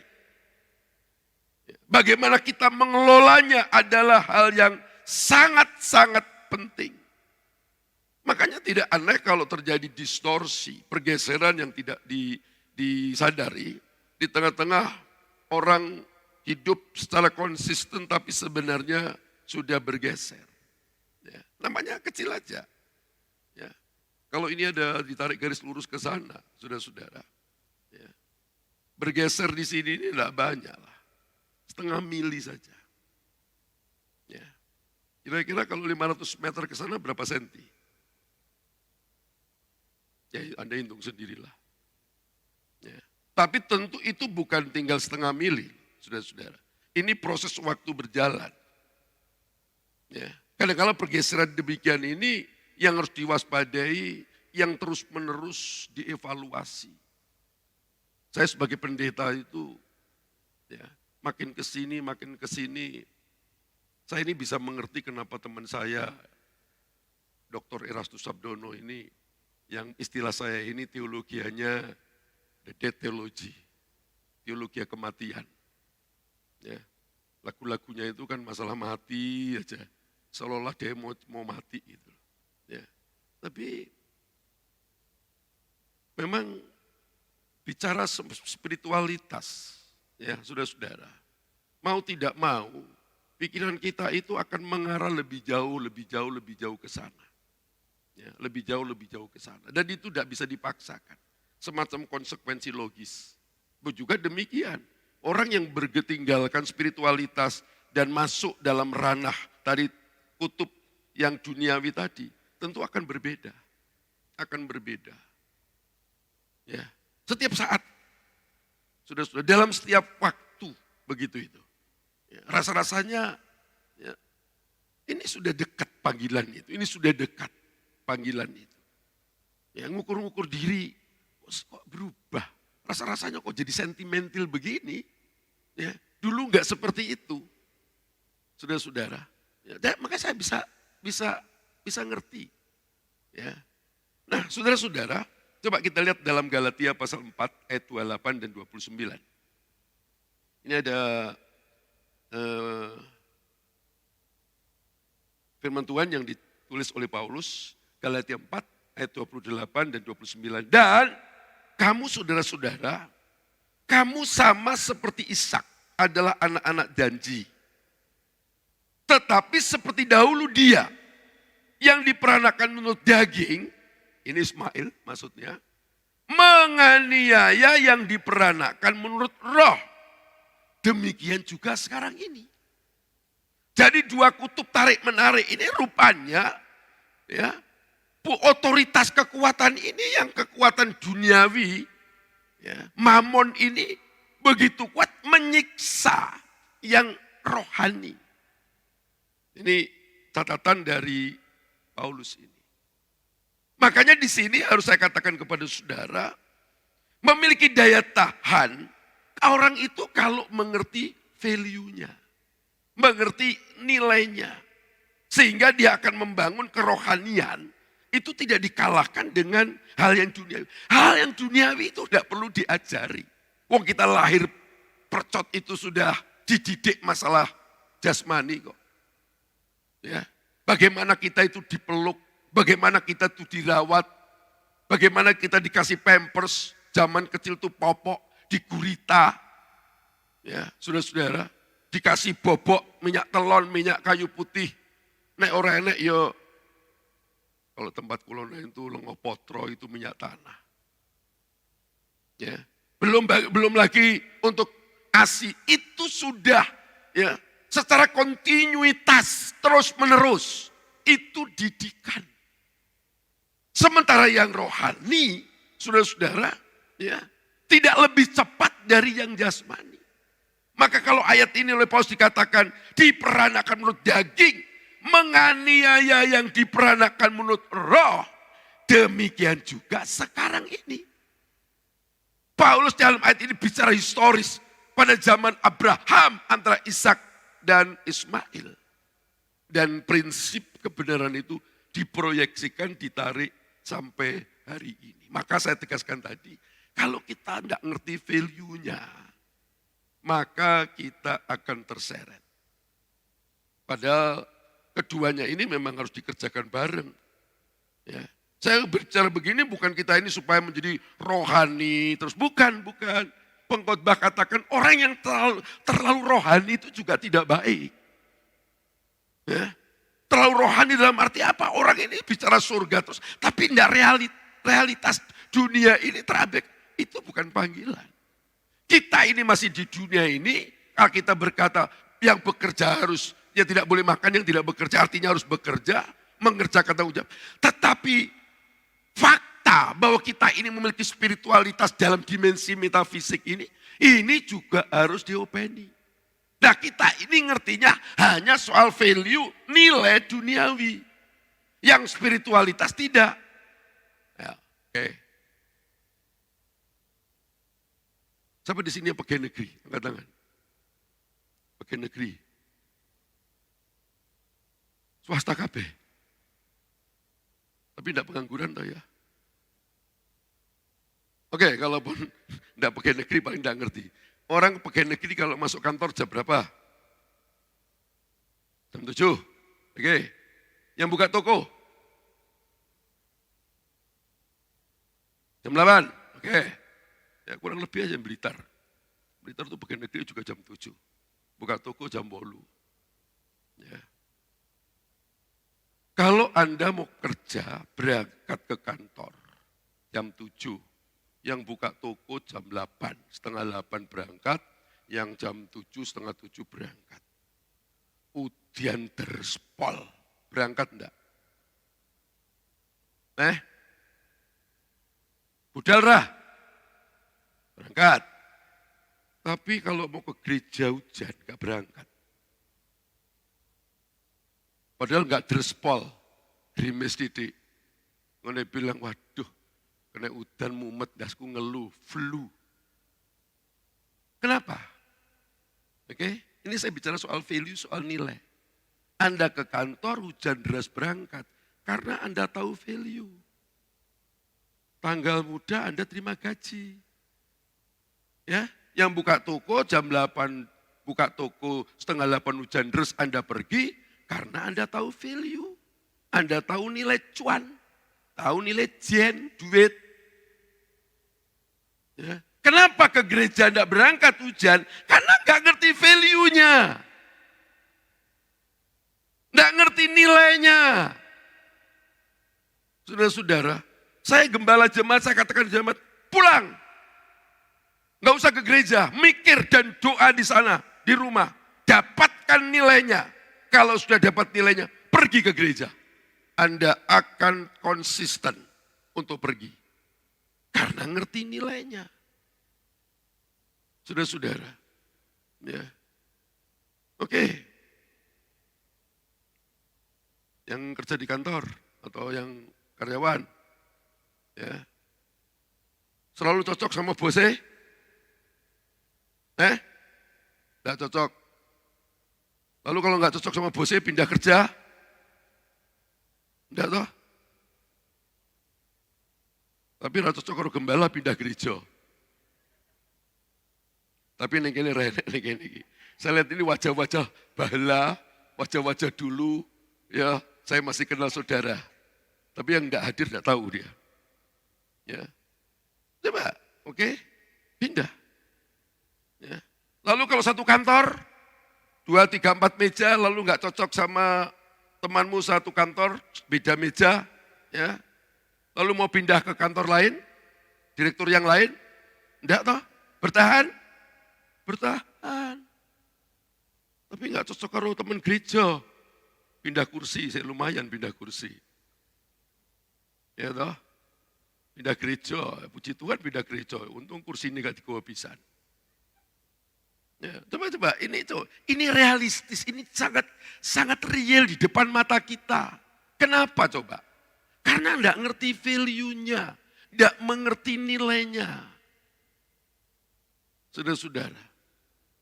[SPEAKER 2] Bagaimana kita mengelolanya adalah hal yang sangat-sangat penting. Makanya tidak aneh kalau terjadi distorsi, pergeseran yang tidak disadari. Di tengah-tengah orang hidup secara konsisten tapi sebenarnya sudah bergeser. Ya, namanya kecil aja. Ya. Kalau ini ada ditarik garis lurus ke sana, saudara-saudara. Ya. Bergeser di sini ini tidak banyak lah. Setengah mili saja. Ya. Kira-kira kalau 500 meter ke sana berapa senti? Ya Anda hitung sendirilah. Ya. Tapi tentu itu bukan tinggal setengah mili, saudara-saudara. Ini proses waktu berjalan. Ya. Kadang-kadang pergeseran demikian ini yang harus diwaspadai, yang terus-menerus dievaluasi. Saya sebagai pendeta itu, ya, makin ke sini, saya ini bisa mengerti kenapa teman saya, Dr. Erastus Sabdono ini, yang istilah saya ini teologianya the death theology, teologi kematian. Ya, lagu-lagunya itu kan masalah mati aja, seolah-olah dia mau mati gitu. Ya, tapi memang bicara spiritualitas, ya saudara-saudara, mau tidak mau, pikiran kita itu akan mengarah lebih jauh ke sana. Ya, lebih jauh ke sana. Dan itu tidak bisa dipaksakan. Semacam konsekuensi logis. Juga demikian, orang yang berketinggalkan spiritualitas dan masuk dalam ranah tadi kutub yang duniawi tadi, tentu akan berbeda. Akan berbeda. Ya, setiap saat Sudah dalam setiap waktu begitu itu. Ya, rasa-rasanya ya, ini sudah dekat panggilan itu. Ini sudah dekat panggilan itu. Ya, ngukur-ngukur diri, kok berubah. Rasa-rasanya kok jadi sentimental begini. Ya, dulu nggak seperti itu. Saudara-saudara. Ya, makanya saya bisa ngerti. Ya. Nah, saudara-saudara, coba kita lihat dalam Galatia pasal 4 ayat 28 dan 29. Ini ada firman Tuhan yang ditulis oleh Paulus, Galatia 4 ayat 28 dan 29. Dan kamu saudara-saudara, kamu sama seperti Ishak adalah anak-anak janji. Tetapi seperti dahulu dia yang diperanakan menurut daging, ini Ismail maksudnya, menganiaya yang diperanakan menurut roh. Demikian juga sekarang ini. Jadi dua kutub tarik-menarik ini rupanya ya, otoritas kekuatan ini yang kekuatan duniawi, ya, mamon ini begitu kuat menyiksa yang rohani. Ini catatan dari Paulus ini. Makanya di sini harus saya katakan kepada saudara, memiliki daya tahan, orang itu kalau mengerti value-nya, mengerti nilainya, sehingga dia akan membangun kerohanian, itu tidak dikalahkan dengan hal yang duniawi. Hal yang duniawi itu tidak perlu diajari. Wong kita lahir percot itu sudah dididik masalah jasmani kok. Ya, bagaimana kita itu dipeluk, bagaimana kita itu dirawat, bagaimana kita dikasih pampers, zaman kecil itu popok, digurita. Ya, saudara-saudara, dikasih bobok, minyak telon, minyak kayu putih. Nek ora enek yo, kalau tempat kulon itu lengo potro itu minyak tanah. Ya, belum lagi untuk ASI itu sudah ya secara kontinuitas terus menerus itu didikan. Sementara yang rohani, saudara-saudara, ya tidak lebih cepat dari yang jasmani. Maka kalau ayat ini oleh Paulus dikatakan diperanakan menurut daging, menganiaya yang diperanakan menurut roh, demikian juga sekarang ini. Paulus dalam ayat ini bicara historis pada zaman Abraham antara Ishak dan Ismail. Dan prinsip kebenaran itu diproyeksikan, ditarik sampai hari ini. Maka saya tegaskan tadi, kalau kita tidak ngerti value-nya, maka kita akan terseret. Padahal keduanya ini memang harus dikerjakan bareng. Ya. Saya bicara begini bukan kita ini supaya menjadi rohani, terus bukan. Pengkhotbah katakan orang yang terlalu rohani itu juga tidak baik. Ya. Terlalu rohani dalam arti apa? Orang ini bicara surga terus, tapi tidak realitas dunia ini terabek. Itu bukan panggilan. Kita ini masih di dunia ini, kalau kita berkata yang bekerja harus, yang tidak boleh makan, yang tidak bekerja artinya harus bekerja, mengerjakan tanggung jawab. Tetapi fakta bahwa kita ini memiliki spiritualitas dalam dimensi metafisik ini juga harus diopeni. Nah kita ini ngertinya hanya soal value, nilai duniawi. Yang spiritualitas tidak. Ya, oke. Sampai di sini yang pegawai negeri, angkat tangan. Pegawai negeri. Swasta KB. Tapi tidak pengangguran toh ya. Oke, kalaupun tidak pegawai negeri paling tidak ngerti. Orang pegawai negeri kalau masuk kantor jam berapa? Jam 7. Oke. Yang buka toko? Jam 8. Oke. Ya kurang lebih aja Blitar. Blitar itu pegawai negeri juga jam 7. Buka toko jam 8. Ya. Kalau Anda mau kerja, berangkat ke kantor jam 7. Yang buka toko jam 8, setengah 8 berangkat, yang jam 7, setengah 7 berangkat. Udian derspol, berangkat enggak? Budal rah, berangkat. Tapi kalau mau ke gereja hujan, gak berangkat. Padahal gak drespol, gerimis titik. Ngene bilang, waduh, kena udan mumet, dasku ngeluh, flu. Kenapa? Oke, ini saya bicara soal value, soal nilai. Anda ke kantor, hujan deras berangkat, karena Anda tahu value. Tanggal muda Anda terima gaji. Ya, yang buka toko jam 8, buka toko setengah 8 hujan deras Anda pergi, karena Anda tahu value. Anda tahu nilai cuan, tahu nilai jen, duit. Ya. Kenapa ke gereja Anda berangkat hujan? Karena gak ngerti value-nya. Gak ngerti nilainya. Saudara-saudara, saya gembala jemaat, saya katakan jemaat, pulang. Gak usah ke gereja, mikir dan doa di sana, di rumah. Dapatkan nilainya. Kalau sudah dapat nilainya, pergi ke gereja. Anda akan konsisten untuk pergi. Karena ngerti nilainya. Saudara-saudara. Ya. Oke. Yang kerja di kantor atau yang karyawan. Ya. Selalu cocok sama bosnya? Nggak cocok. Lalu kalau nggak cocok sama bosnya pindah kerja? Enggak toh? Tapi nggak cocok kalau gembala pindah gereja. Tapi ini saya lihat ini wajah-wajah bahala, wajah-wajah dulu, ya saya masih kenal saudara. Tapi yang enggak hadir enggak tahu dia. Ya. Coba, oke, pindah. Ya. Lalu kalau satu kantor, 2, 3, 4 meja, lalu enggak cocok sama temanmu satu kantor, beda meja, ya. Lalu mau pindah ke kantor lain, direktur yang lain, enggak toh, bertahan. Bertahan. Tapi enggak cocok kalau teman gereja. Pindah kursi, saya lumayan pindah kursi. Ya toh. Pindah gereja, puji Tuhan pindah gereja. Untung kursi ini enggak digawa pisan. Ya, coba ini realistis, ini sangat real di depan mata kita. Kenapa coba? Karena enggak ngerti value-nya, enggak mengerti nilainya. Saudara-saudara.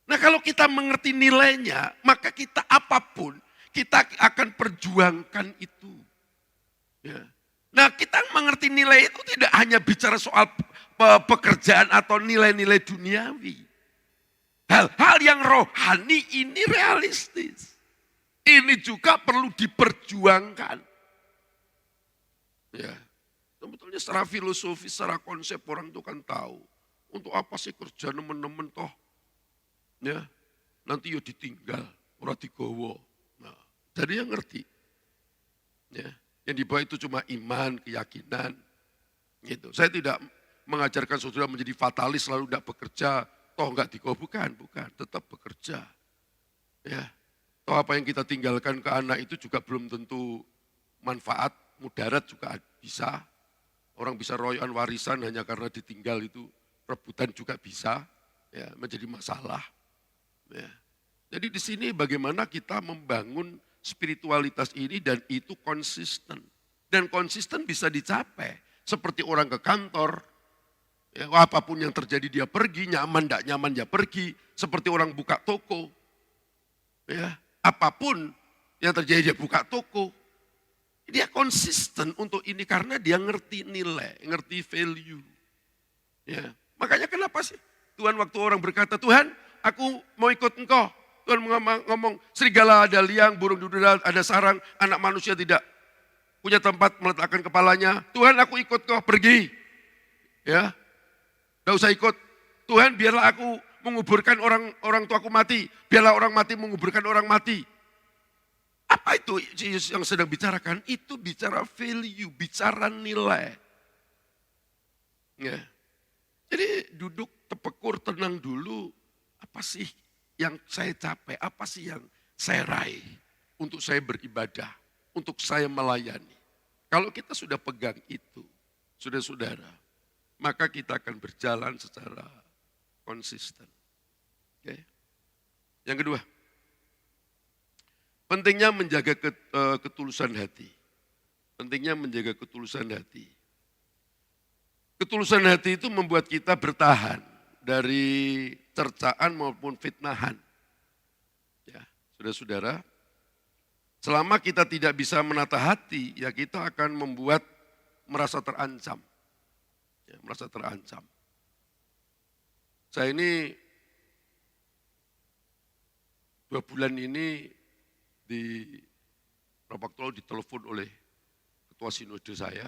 [SPEAKER 2] Nah kalau kita mengerti nilainya, maka kita apapun, kita akan perjuangkan itu. Ya. Nah kita mengerti nilai itu tidak hanya bicara soal pekerjaan atau nilai-nilai duniawi. Hal-hal yang rohani ini realistis. Ini juga perlu diperjuangkan. Ya. Sebetulnya secara filosofi, secara konsep orang itu kan tahu. Untuk apa sih kerja nemen-nemen toh? Ya, nanti yo ditinggal, ora digowo. Nah, jadi yang ngerti. Ya, yang di bawah itu cuma iman, keyakinan. Gitu. Saya tidak mengajarkan saudara menjadi fatalis selalu tidak bekerja, toh enggak digowo, bukan, tetap bekerja. Ya. Toh apa yang kita tinggalkan ke anak itu juga belum tentu manfaat, mudarat juga bisa. Orang bisa royoan warisan hanya karena ditinggal itu, rebutan juga bisa, ya, menjadi masalah. Ya. Jadi di sini bagaimana kita membangun spiritualitas ini dan itu konsisten. Dan konsisten bisa dicapai. Seperti orang ke kantor, ya, apapun yang terjadi dia pergi, nyaman tidak nyaman dia pergi. Seperti orang buka toko. Ya, apapun yang terjadi dia buka toko. Dia konsisten untuk ini karena dia ngerti nilai, ngerti value. Ya, makanya kenapa sih Tuhan waktu orang berkata, Tuhan aku mau ikut engkau. Tuhan ngomong, serigala ada liang, burung di udara ada sarang, anak manusia tidak punya tempat meletakkan kepalanya. Tuhan aku ikut kau, pergi. Ya, tidak usah ikut. Tuhan biarlah aku menguburkan orang tuaku mati. Biarlah orang mati menguburkan orang mati. Apa itu Yesus yang sedang bicarakan? Itu bicara value, bicara nilai. Ya. Jadi duduk, tepekur, tenang dulu. Apa sih yang saya capai? Apa sih yang saya raih? Untuk saya beribadah, untuk saya melayani. Kalau kita sudah pegang itu, saudara-saudara, maka kita akan berjalan secara konsisten. Oke. Yang kedua, pentingnya menjaga ketulusan hati. Pentingnya menjaga ketulusan hati. Ketulusan hati itu membuat kita bertahan dari cercaan maupun fitnahan. Ya, saudara-saudara, selama kita tidak bisa menata hati, ya kita akan membuat merasa terancam. Ya, merasa terancam. Saya ini 2 bulan ini di Rapaktual ditelepon oleh Ketua Sinode saya,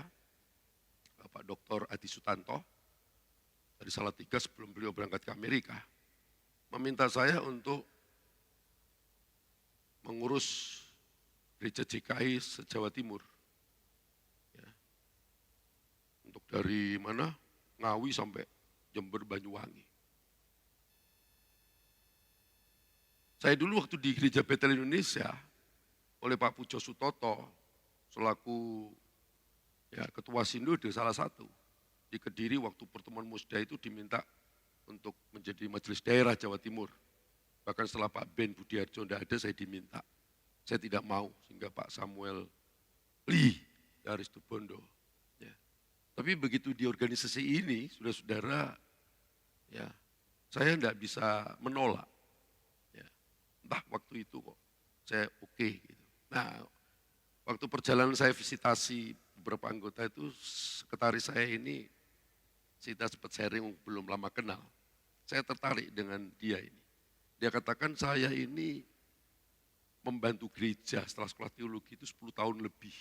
[SPEAKER 2] Bapak Dr. Adi Sutanto, dari Salatiga sebelum beliau berangkat ke Amerika, meminta saya untuk mengurus gereja JKI se-Jawa Timur. Ya. Untuk dari mana? Ngawi sampai Jember, Banyuwangi. Saya dulu waktu di Gereja Betel Indonesia, oleh Pak Pujo Sutoto, selaku ya, Ketua Sinode salah satu, di Kediri waktu pertemuan Musda itu diminta untuk menjadi majelis daerah Jawa Timur. Bahkan setelah Pak Ben Budiarjo tidak ada, saya diminta. Saya tidak mau, sehingga Pak Samuel Lee dari Situbondo. Ya. Tapi begitu di organisasi ini, saudara-saudara, ya, saya tidak bisa menolak. Ya. Entah waktu itu kok, saya oke. Gitu. Nah, waktu perjalanan saya visitasi beberapa anggota itu, sekretaris saya ini, kita sempat sharing belum lama kenal. Saya tertarik dengan dia ini. Dia katakan saya ini membantu gereja setelah sekolah teologi itu 10 tahun lebih.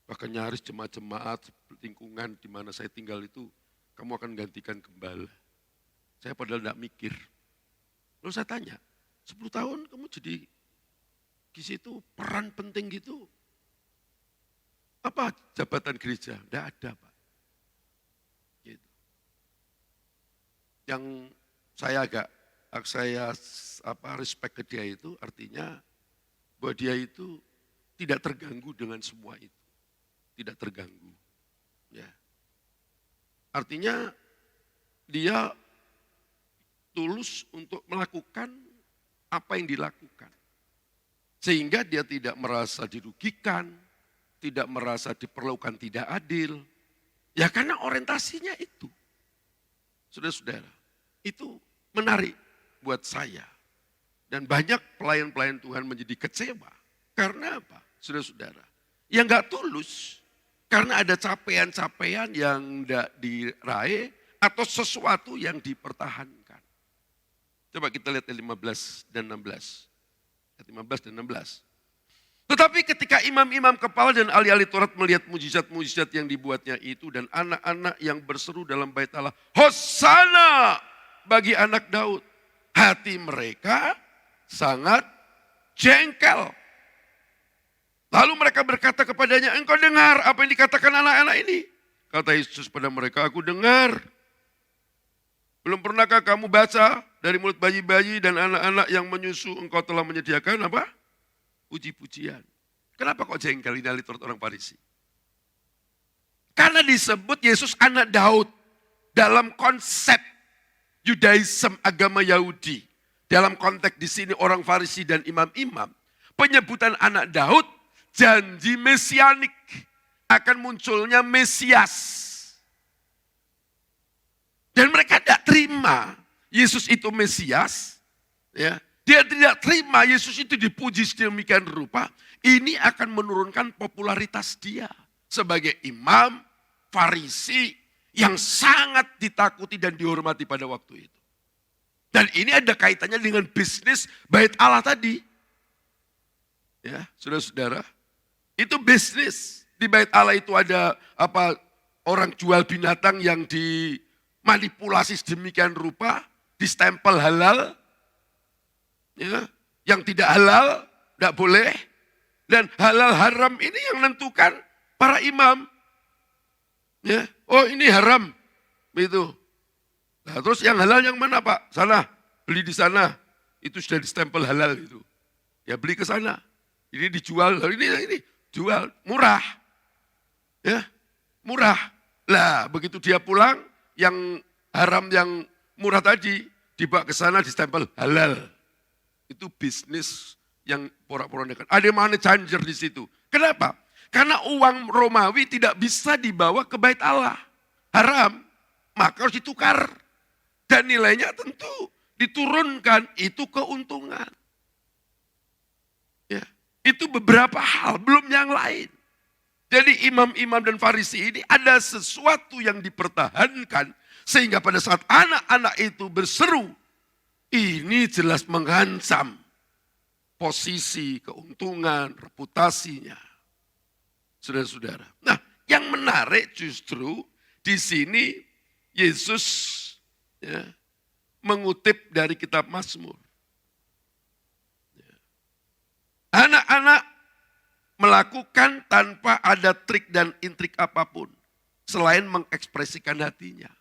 [SPEAKER 2] Bahkan nyaris jemaat-jemaat lingkungan di mana saya tinggal itu, kamu akan gantikan gembala. Saya padahal tidak mikir. Lalu saya tanya, 10 tahun kamu jadi di situ peran penting gitu. Apa jabatan gereja? Tidak ada, Pak. Gitu. Yang saya respect ke dia itu artinya bahwa dia itu tidak terganggu dengan semua itu. Tidak terganggu. Ya. Artinya dia tulus untuk melakukan apa yang dilakukan. Sehingga dia tidak merasa dirugikan, tidak merasa diperlakukan tidak adil. Ya karena orientasinya itu. Saudara-saudara, itu menarik buat saya. Dan banyak pelayan-pelayan Tuhan menjadi kecewa. Karena apa? Saudara-saudara, yang gak tulus, karena ada capaian-capaian yang tidak diraih, atau sesuatu yang dipertahankan. Coba kita lihat 15 dan 16. 15 dan 16. Tetapi ketika imam-imam kepala dan ahli-ahli Taurat melihat mujizat-mujizat yang dibuatnya itu dan anak-anak yang berseru dalam bait Allah, Hosana bagi anak Daud. Hati mereka sangat jengkel. Lalu mereka berkata kepadanya, engkau dengar apa yang dikatakan anak-anak ini? Kata Yesus pada mereka, aku dengar. Belum pernahkah kamu baca dari mulut bayi-bayi dan anak-anak yang menyusu engkau telah menyediakan apa? Puji-pujian. Kenapa kok jengkel ini ahli Taurat orang Farisi? Karena disebut Yesus anak Daud dalam konsep Yudaism agama Yahudi. Dalam konteks di sini orang Farisi dan imam-imam, penyebutan anak Daud janji mesianik akan munculnya Mesias. Dan mereka tidak terima Yesus itu Mesias. Ya. Dia tidak terima Yesus itu dipuji sedemikian rupa. Ini akan menurunkan popularitas dia sebagai imam Farisi yang sangat ditakuti dan dihormati pada waktu itu. Dan ini ada kaitannya dengan bisnis bait Allah tadi. Ya, saudara-saudara, itu bisnis. Di bait Allah itu ada apa orang jual binatang yang dimanipulasi sedemikian rupa, distempel halal, ya, yang tidak halal, tidak boleh. Dan halal haram ini yang menentukan para imam. Ya, oh ini haram, begitu. Nah, terus yang halal yang mana Pak? Sana, beli di sana. Itu sudah distempel halal itu. Ya beli ke sana. Ini dijual, ini jual murah. Ya, murah. Lah, begitu dia pulang, yang haram yang murah tadi dibawa ke sana distempel halal. Itu bisnis yang porak-porandakan. Ada money changer di situ. Kenapa? Karena uang Romawi tidak bisa dibawa ke bait Allah. Haram, maka harus ditukar. Dan nilainya tentu diturunkan, itu keuntungan. Ya, itu beberapa hal, belum yang lain. Jadi imam-imam dan Farisi ini ada sesuatu yang dipertahankan. Sehingga pada saat anak-anak itu berseru, ini jelas mengancam posisi, keuntungan, reputasinya. Saudara-saudara. Nah, yang menarik justru di sini Yesus ya, mengutip dari kitab Mazmur. Anak-anak melakukan tanpa ada trik dan intrik apapun. Selain mengekspresikan hatinya.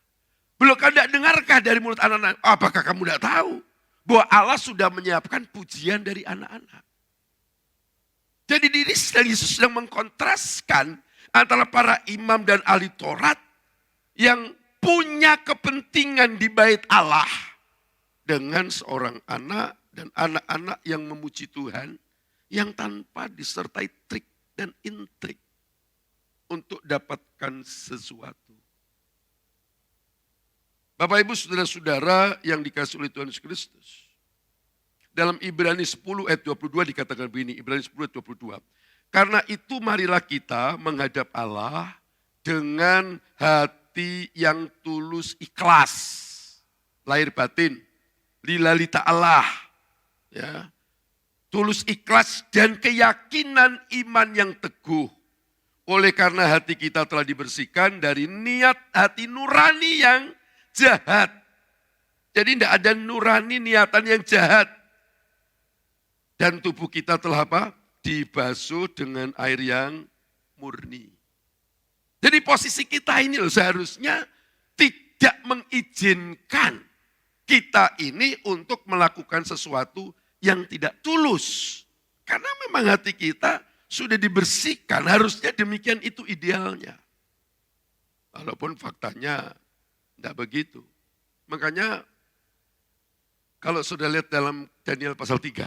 [SPEAKER 2] Belum kada dengarkah dari mulut anak-anak? Apakah kamu tidak tahu bahwa Allah sudah menyiapkan pujian dari anak-anak? Jadi diri sedang Yesus sedang mengkontraskan antara para imam dan ahli Taurat yang punya kepentingan di bait Allah dengan seorang anak dan anak-anak yang memuji Tuhan yang tanpa disertai trik dan intrik untuk dapatkan sesuatu. Bapak Ibu saudara-saudara yang dikasihi oleh Tuhan Yesus Kristus. Dalam Ibrani 10 ayat 22 dikatakan begini, Ibrani 10 ayat 22. Karena itu marilah kita menghadap Allah dengan hati yang tulus ikhlas. Lahir batin, lillahi ta'ala. Ya. Tulus ikhlas dan keyakinan iman yang teguh. Oleh karena hati kita telah dibersihkan dari niat hati nurani yang jahat. Jadi tidak ada nurani niatan yang jahat. Dan tubuh kita telah apa? Dibasuh dengan air yang murni. Jadi posisi kita ini loh seharusnya tidak mengizinkan kita ini untuk melakukan sesuatu yang tidak tulus. Karena memang hati kita sudah dibersihkan, harusnya demikian itu idealnya. Walaupun faktanya tidak begitu. Makanya kalau sudah lihat dalam Daniel pasal 3,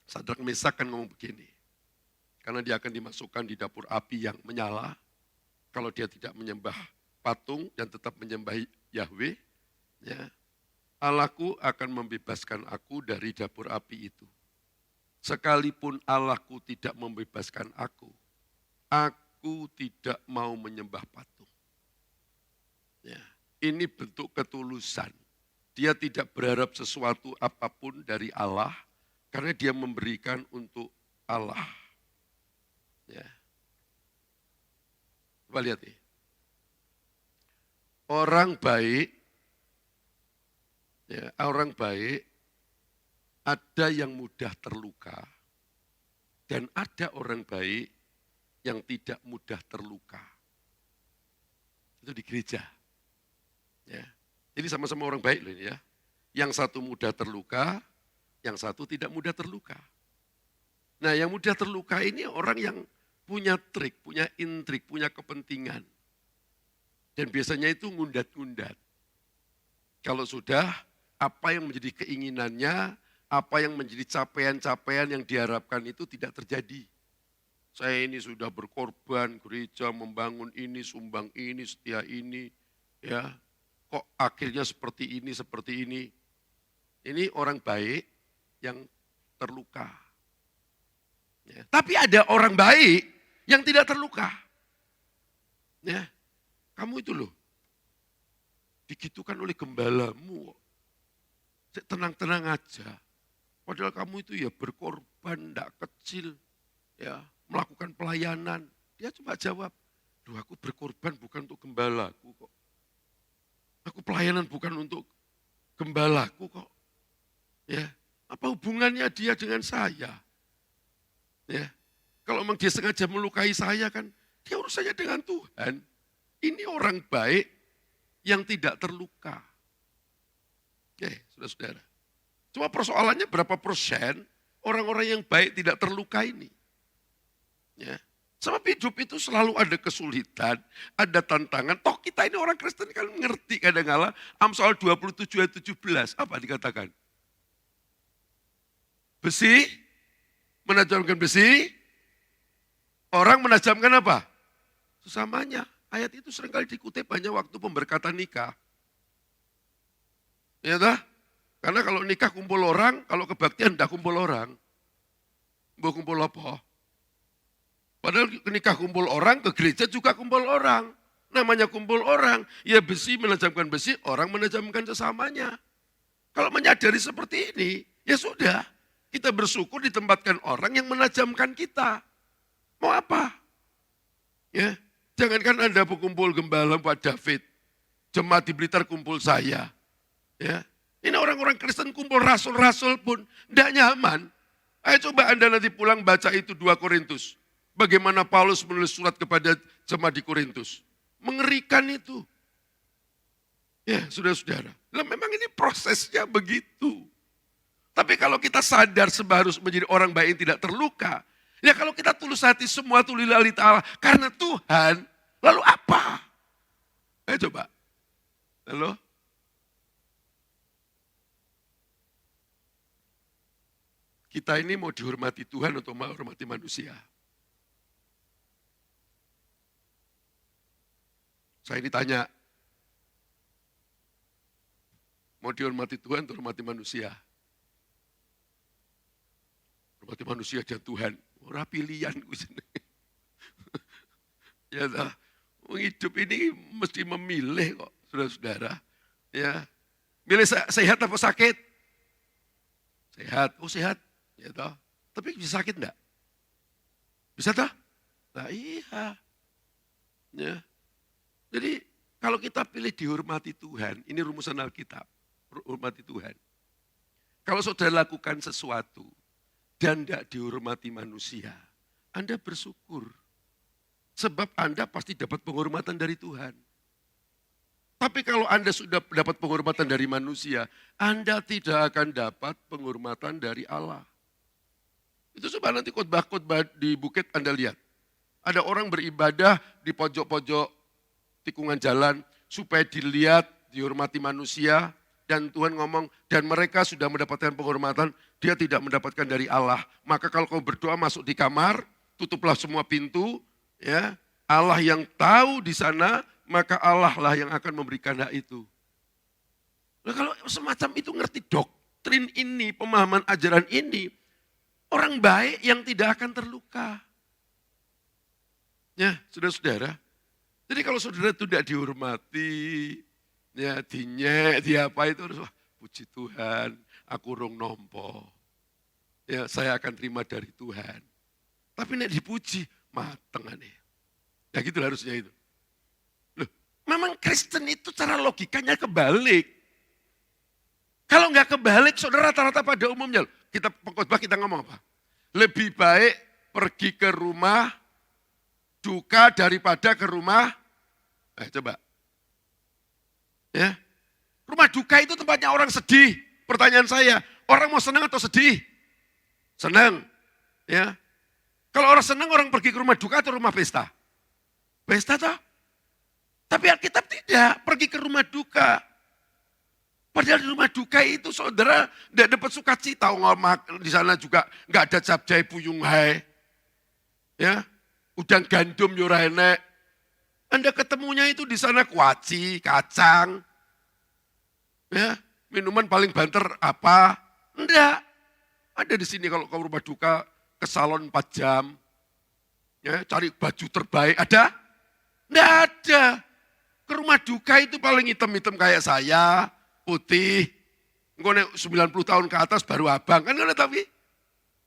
[SPEAKER 2] Sadrak Mesak kan ngomong begini. Karena dia akan dimasukkan di dapur api yang menyala. Kalau dia tidak menyembah patung dan tetap menyembah Yahweh, ya, Allahku akan membebaskan aku dari dapur api itu. Sekalipun Allahku tidak membebaskan aku tidak mau menyembah patung. Ya, ini bentuk ketulusan. Dia tidak berharap sesuatu apapun dari Allah, karena dia memberikan untuk Allah. Ya. Coba lihat nih. Orang baik, ya, orang baik ada yang mudah terluka dan ada orang baik yang tidak mudah terluka. Itu di gereja. Ya. Jadi sama-sama orang baik loh ini ya. Yang satu mudah terluka, yang satu tidak mudah terluka. Nah yang mudah terluka ini orang yang punya trik, punya intrik, punya kepentingan. Dan biasanya itu ngundat-ngundat. Kalau sudah apa yang menjadi keinginannya, apa yang menjadi capaian-capaian yang diharapkan itu tidak terjadi. Saya ini sudah berkorban, gereja membangun ini, sumbang ini, setia ini. Ya, kok akhirnya seperti ini, seperti ini. Ini orang baik yang terluka. Ya. Tapi ada orang baik yang tidak terluka. Ya. Kamu itu loh, digitukan oleh gembalamu. Tenang-tenang aja. Padahal kamu itu ya berkorban, tidak kecil. Ya, melakukan pelayanan. Dia cuma jawab, duh aku berkorban bukan untuk gembalaku kok. Aku pelayanan bukan untuk gembalaku kok. Ya. Apa hubungannya dia dengan saya? Ya. Kalau memang dia sengaja melukai saya kan, dia urusannya dengan Tuhan. Ini orang baik yang tidak terluka. Oke, saudara-saudara. Cuma persoalannya berapa persen orang-orang yang baik tidak terluka ini. Ya. Sebab hidup itu selalu ada kesulitan, ada tantangan. Toh kita ini orang Kristen kan ngerti kadang-kala. Amsal 27 ayat 17, apa dikatakan? Besi, menajamkan besi, orang menajamkan apa? Sesamanya. Ayat itu seringkali dikutip hanya waktu pemberkatan nikah. Ya toh? Karena kalau nikah kumpul orang, kalau kebaktian tidak kumpul orang. Mau kumpul apa? Padahal nikah kumpul orang, ke gereja juga kumpul orang. Namanya kumpul orang, ya besi menajamkan besi, orang menajamkan sesamanya. Kalau menyadari seperti ini, ya sudah. Kita bersyukur ditempatkan orang yang menajamkan kita. Mau apa? Ya, jangankan Anda berkumpul gembala Pak David. Jemaat di Blitar kumpul saya. Ya, ini orang-orang Kristen kumpul rasul-rasul pun tidak nyaman. Ayo coba Anda nanti pulang baca itu 2 Korintus. Bagaimana Paulus menulis surat kepada jemaat di Korintus. Mengerikan itu. Ya, saudara-saudara. Lah memang ini prosesnya begitu. Tapi kalau kita sadar sebab harus menjadi orang baik yang tidak terluka. Ya kalau kita tulus hati semua tu lillahi ta'ala. Karena Tuhan, lalu apa? Ayo coba. Halo? Kita ini mau dihormati Tuhan atau mau hormati manusia? Saya ditanya, mau dihormati Tuhan atau hormati manusia? Hormati manusia dan Tuhan. Ora pilihan. Ya, hidup ini mesti memilih kok, saudara-saudara. Ya, milih sehat apa sakit? Sehat, oh sehat. Ya toh. Tapi bisa sakit enggak? Bisa toh? Nah iya. Ya. Jadi kalau kita pilih dihormati Tuhan, ini rumusan Alkitab, hormati Tuhan. Kalau saudara lakukan sesuatu dan tidak dihormati manusia, Anda bersyukur. Sebab Anda pasti dapat penghormatan dari Tuhan. Tapi kalau Anda sudah dapat penghormatan dari manusia, Anda tidak akan dapat penghormatan dari Allah. Itu coba nanti khotbah-khotbah di bukit Anda lihat. Ada orang beribadah di pojok-pojok tikungan jalan supaya dilihat, dihormati manusia. Dan Tuhan ngomong, dan mereka sudah mendapatkan penghormatan, dia tidak mendapatkan dari Allah. Maka kalau kau berdoa masuk di kamar, tutuplah semua pintu, ya. Allah yang tahu di sana, maka Allah lah yang akan memberikan hak itu. Nah kalau semacam itu ngerti doktrin ini, pemahaman ajaran ini, orang baik yang tidak akan terluka. Ya, saudara-saudara. Jadi kalau saudara itu tidak dihormati, ya dinyek, apa itu harus, wah, puji Tuhan, aku rong nompo. Ya, saya akan terima dari Tuhan. Tapi nek dipuji, mateng aneh. Ya gitu harusnya itu. Loh, memang Kristen itu cara logikanya kebalik. Kalau nggak kebalik, saudara rata-rata pada umumnya, kita pengkhotbah kita ngomong apa? Lebih baik pergi ke rumah duka daripada ke rumah, coba. Ya, rumah duka itu tempatnya orang sedih. Pertanyaan saya, orang mau senang atau sedih? Senang. Ya. Kalau orang senang, orang pergi ke rumah duka atau rumah pesta? Pesta toh? Tapi Alkitab tidak, pergi ke rumah duka. Padahal di rumah duka itu saudara tidak dapat sukacita. Di sana juga nggak ada capcay puyung hai. Ya, udang gandum yura enek. Anda ketemunya itu di sana kuaci, kacang. Ya, minuman paling banter apa? Enggak. Ada di sini kalau ke rumah duka ke salon 4 jam. Ya, cari baju terbaik. Ada? Enggak ada. Ke rumah duka itu paling hitam-hitam kayak saya, putih. Engkau 90 tahun ke atas baru abang. Kan ada tapi?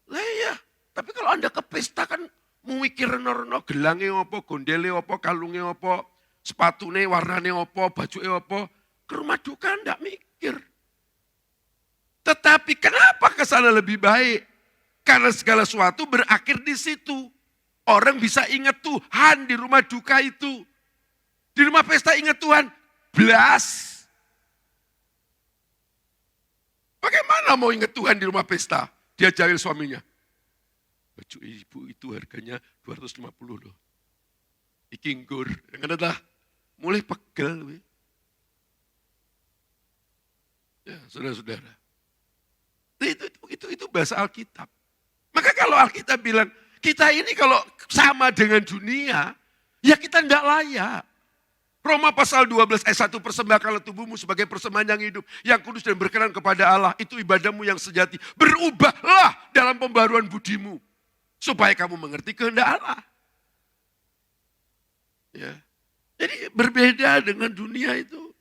[SPEAKER 2] Lah iya. Tapi kalau Anda ke pesta kan mau mikir no gelangnya apa, gondelnya apa, kalungnya apa, sepatunya warnanya apa, bajunya apa. Ke rumah duka enggak mikir. Tetapi kenapa ke sana lebih baik? Karena segala sesuatu berakhir di situ. Orang bisa ingat Tuhan di rumah duka itu. Di rumah pesta ingat Tuhan, blas. Bagaimana mau ingat Tuhan di rumah pesta? Dia jahil suaminya. Baju ibu itu harganya 250 loh. Iki nggur, ngene ta? Mulai pegel. We. Ya, saudara-saudara. Itu bahasa Alkitab. Maka kalau Alkitab bilang, kita ini kalau sama dengan dunia, ya kita tidak layak. Roma pasal 12 ayat 1, persembahkanlah tubuhmu sebagai persembahan yang hidup, yang kudus dan berkenan kepada Allah. Itu ibadahmu yang sejati. Berubahlah dalam pembaruan budimu. Supaya kamu mengerti kehendak Allah. Ya. Jadi berbeda dengan dunia itu.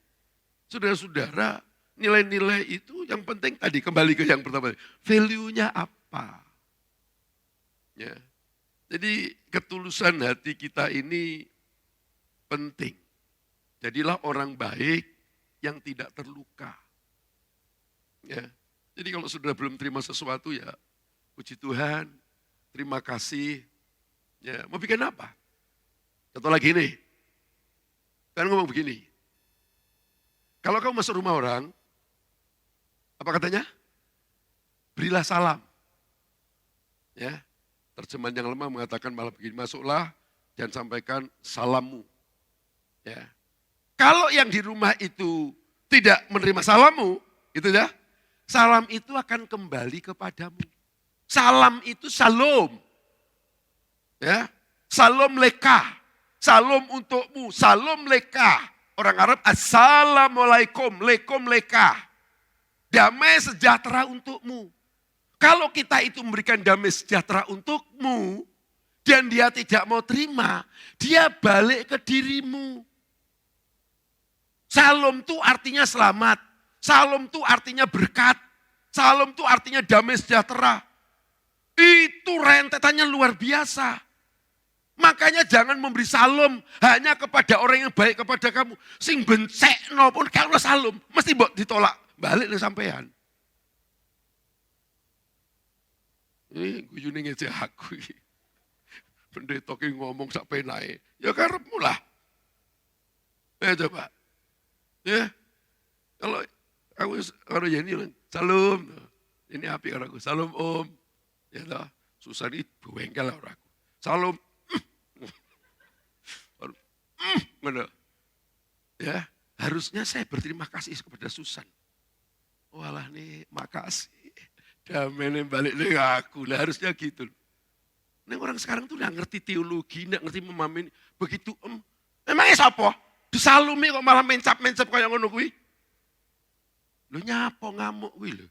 [SPEAKER 2] Saudara-saudara, nilai-nilai itu yang penting tadi, kembali ke yang pertama. Value-nya apa? Ya. Jadi ketulusan hati kita ini penting. Jadilah orang baik yang tidak terluka. Ya. Jadi kalau sudah belum terima sesuatu ya, puji Tuhan, terima kasih. Ya, mau bikin apa? Contoh lagi nih. Kan ngomong begini. Kalau kamu masuk rumah orang, apa katanya? Berilah salam. Ya. Terjemahan yang lemah mengatakan malah begini, masuklah dan sampaikan salammu. Ya. Kalau yang di rumah itu tidak menerima salammu, gitu ya, salam itu akan kembali kepadamu. Salam itu salom. Ya. Salom lekah. Salom untukmu. Salom lekah. Orang Arab, assalamualaikum, lekom lekah. Damai sejahtera untukmu. Kalau kita itu memberikan damai sejahtera untukmu, dan dia tidak mau terima, dia balik ke dirimu. Salam itu artinya selamat. Salam itu artinya berkat. Salam itu artinya damai sejahtera. Itu rentetannya luar biasa. Makanya jangan memberi salam hanya kepada orang yang baik kepada kamu. Sing bencekno pun kalau salam, mesti ditolak. Balik ke sampean. Ini guyune ngece aku. Pendeta ki ngomong sak penae. Ya karepmu lah. Coba. Ya. Kalau aku Yeni salam. Ini api karo aku. Salam Om. Ya toh. Susah di bengkel lah aku. Salam. Mana? Ya, harusnya saya berterima kasih kepada Susan. Walah nih, makasih. Damai nih balik nih aku. Nah, harusnya gitu. Nih orang sekarang tuh nggak ngerti teologi, nggak ngerti memahami. Begitu emangnya siapa? Disalumi kok malah mencap-mencap kayak ngono kuwi. Lu nyapo ngamuk kuwi lho.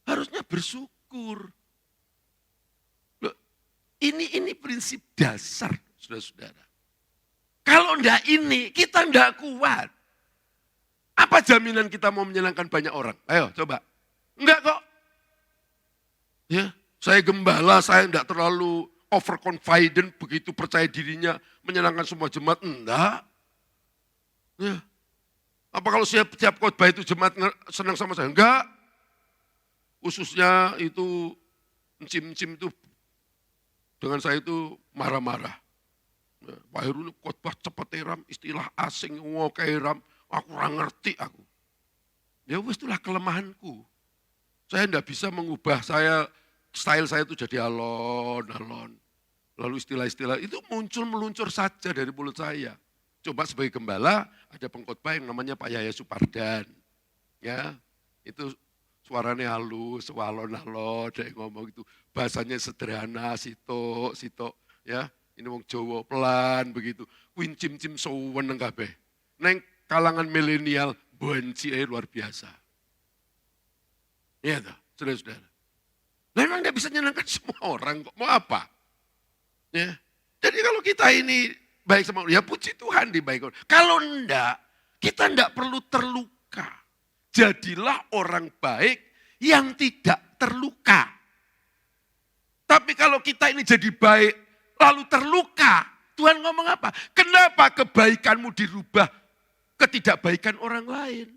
[SPEAKER 2] Harusnya bersyukur. Loh, ini prinsip dasar, saudara-saudara. Kalau enggak ini, kita enggak kuat. Apa jaminan kita mau menyenangkan banyak orang? Ayo coba. Enggak kok. Ya, saya gembala, saya enggak terlalu overconfident, begitu percaya dirinya menyenangkan semua jemaat. Enggak. Ya. Apa kalau setiap khotbah itu jemaat senang sama saya? Enggak. Khususnya itu encim-encim itu dengan saya itu marah-marah. Pak Heru khotbah cepat eram, istilah asing ngoke eram, aku kurang ngerti aku. Ya wis itulah kelemahanku. Saya enggak bisa mengubah style saya itu jadi alon-alon. Lalu istilah-istilah itu meluncur saja dari mulut saya. Coba sebagai gembala ada pengkhotbah yang namanya Pak Yahya Supardan. Ya, itu suaranya halus, alon-alon, dia ngomong itu bahasanya sederhana, sitok, ya. Ini wong Jawa pelan begitu. Kuwi cim-cim suweneng kabeh. Neng kalangan milenial benci luar biasa. Iya toh, saudara-saudara. Memang dia bisa menyenangkan semua orang kok. Mau apa? Ya. Jadi kalau kita ini baik sama ya puji Tuhan di baik. Kalau enggak, kita enggak perlu terluka. Jadilah orang baik yang tidak terluka. Tapi kalau kita ini jadi baik lalu terluka, Tuhan ngomong apa? Kenapa kebaikanmu dirubah ketidakbaikan orang lain?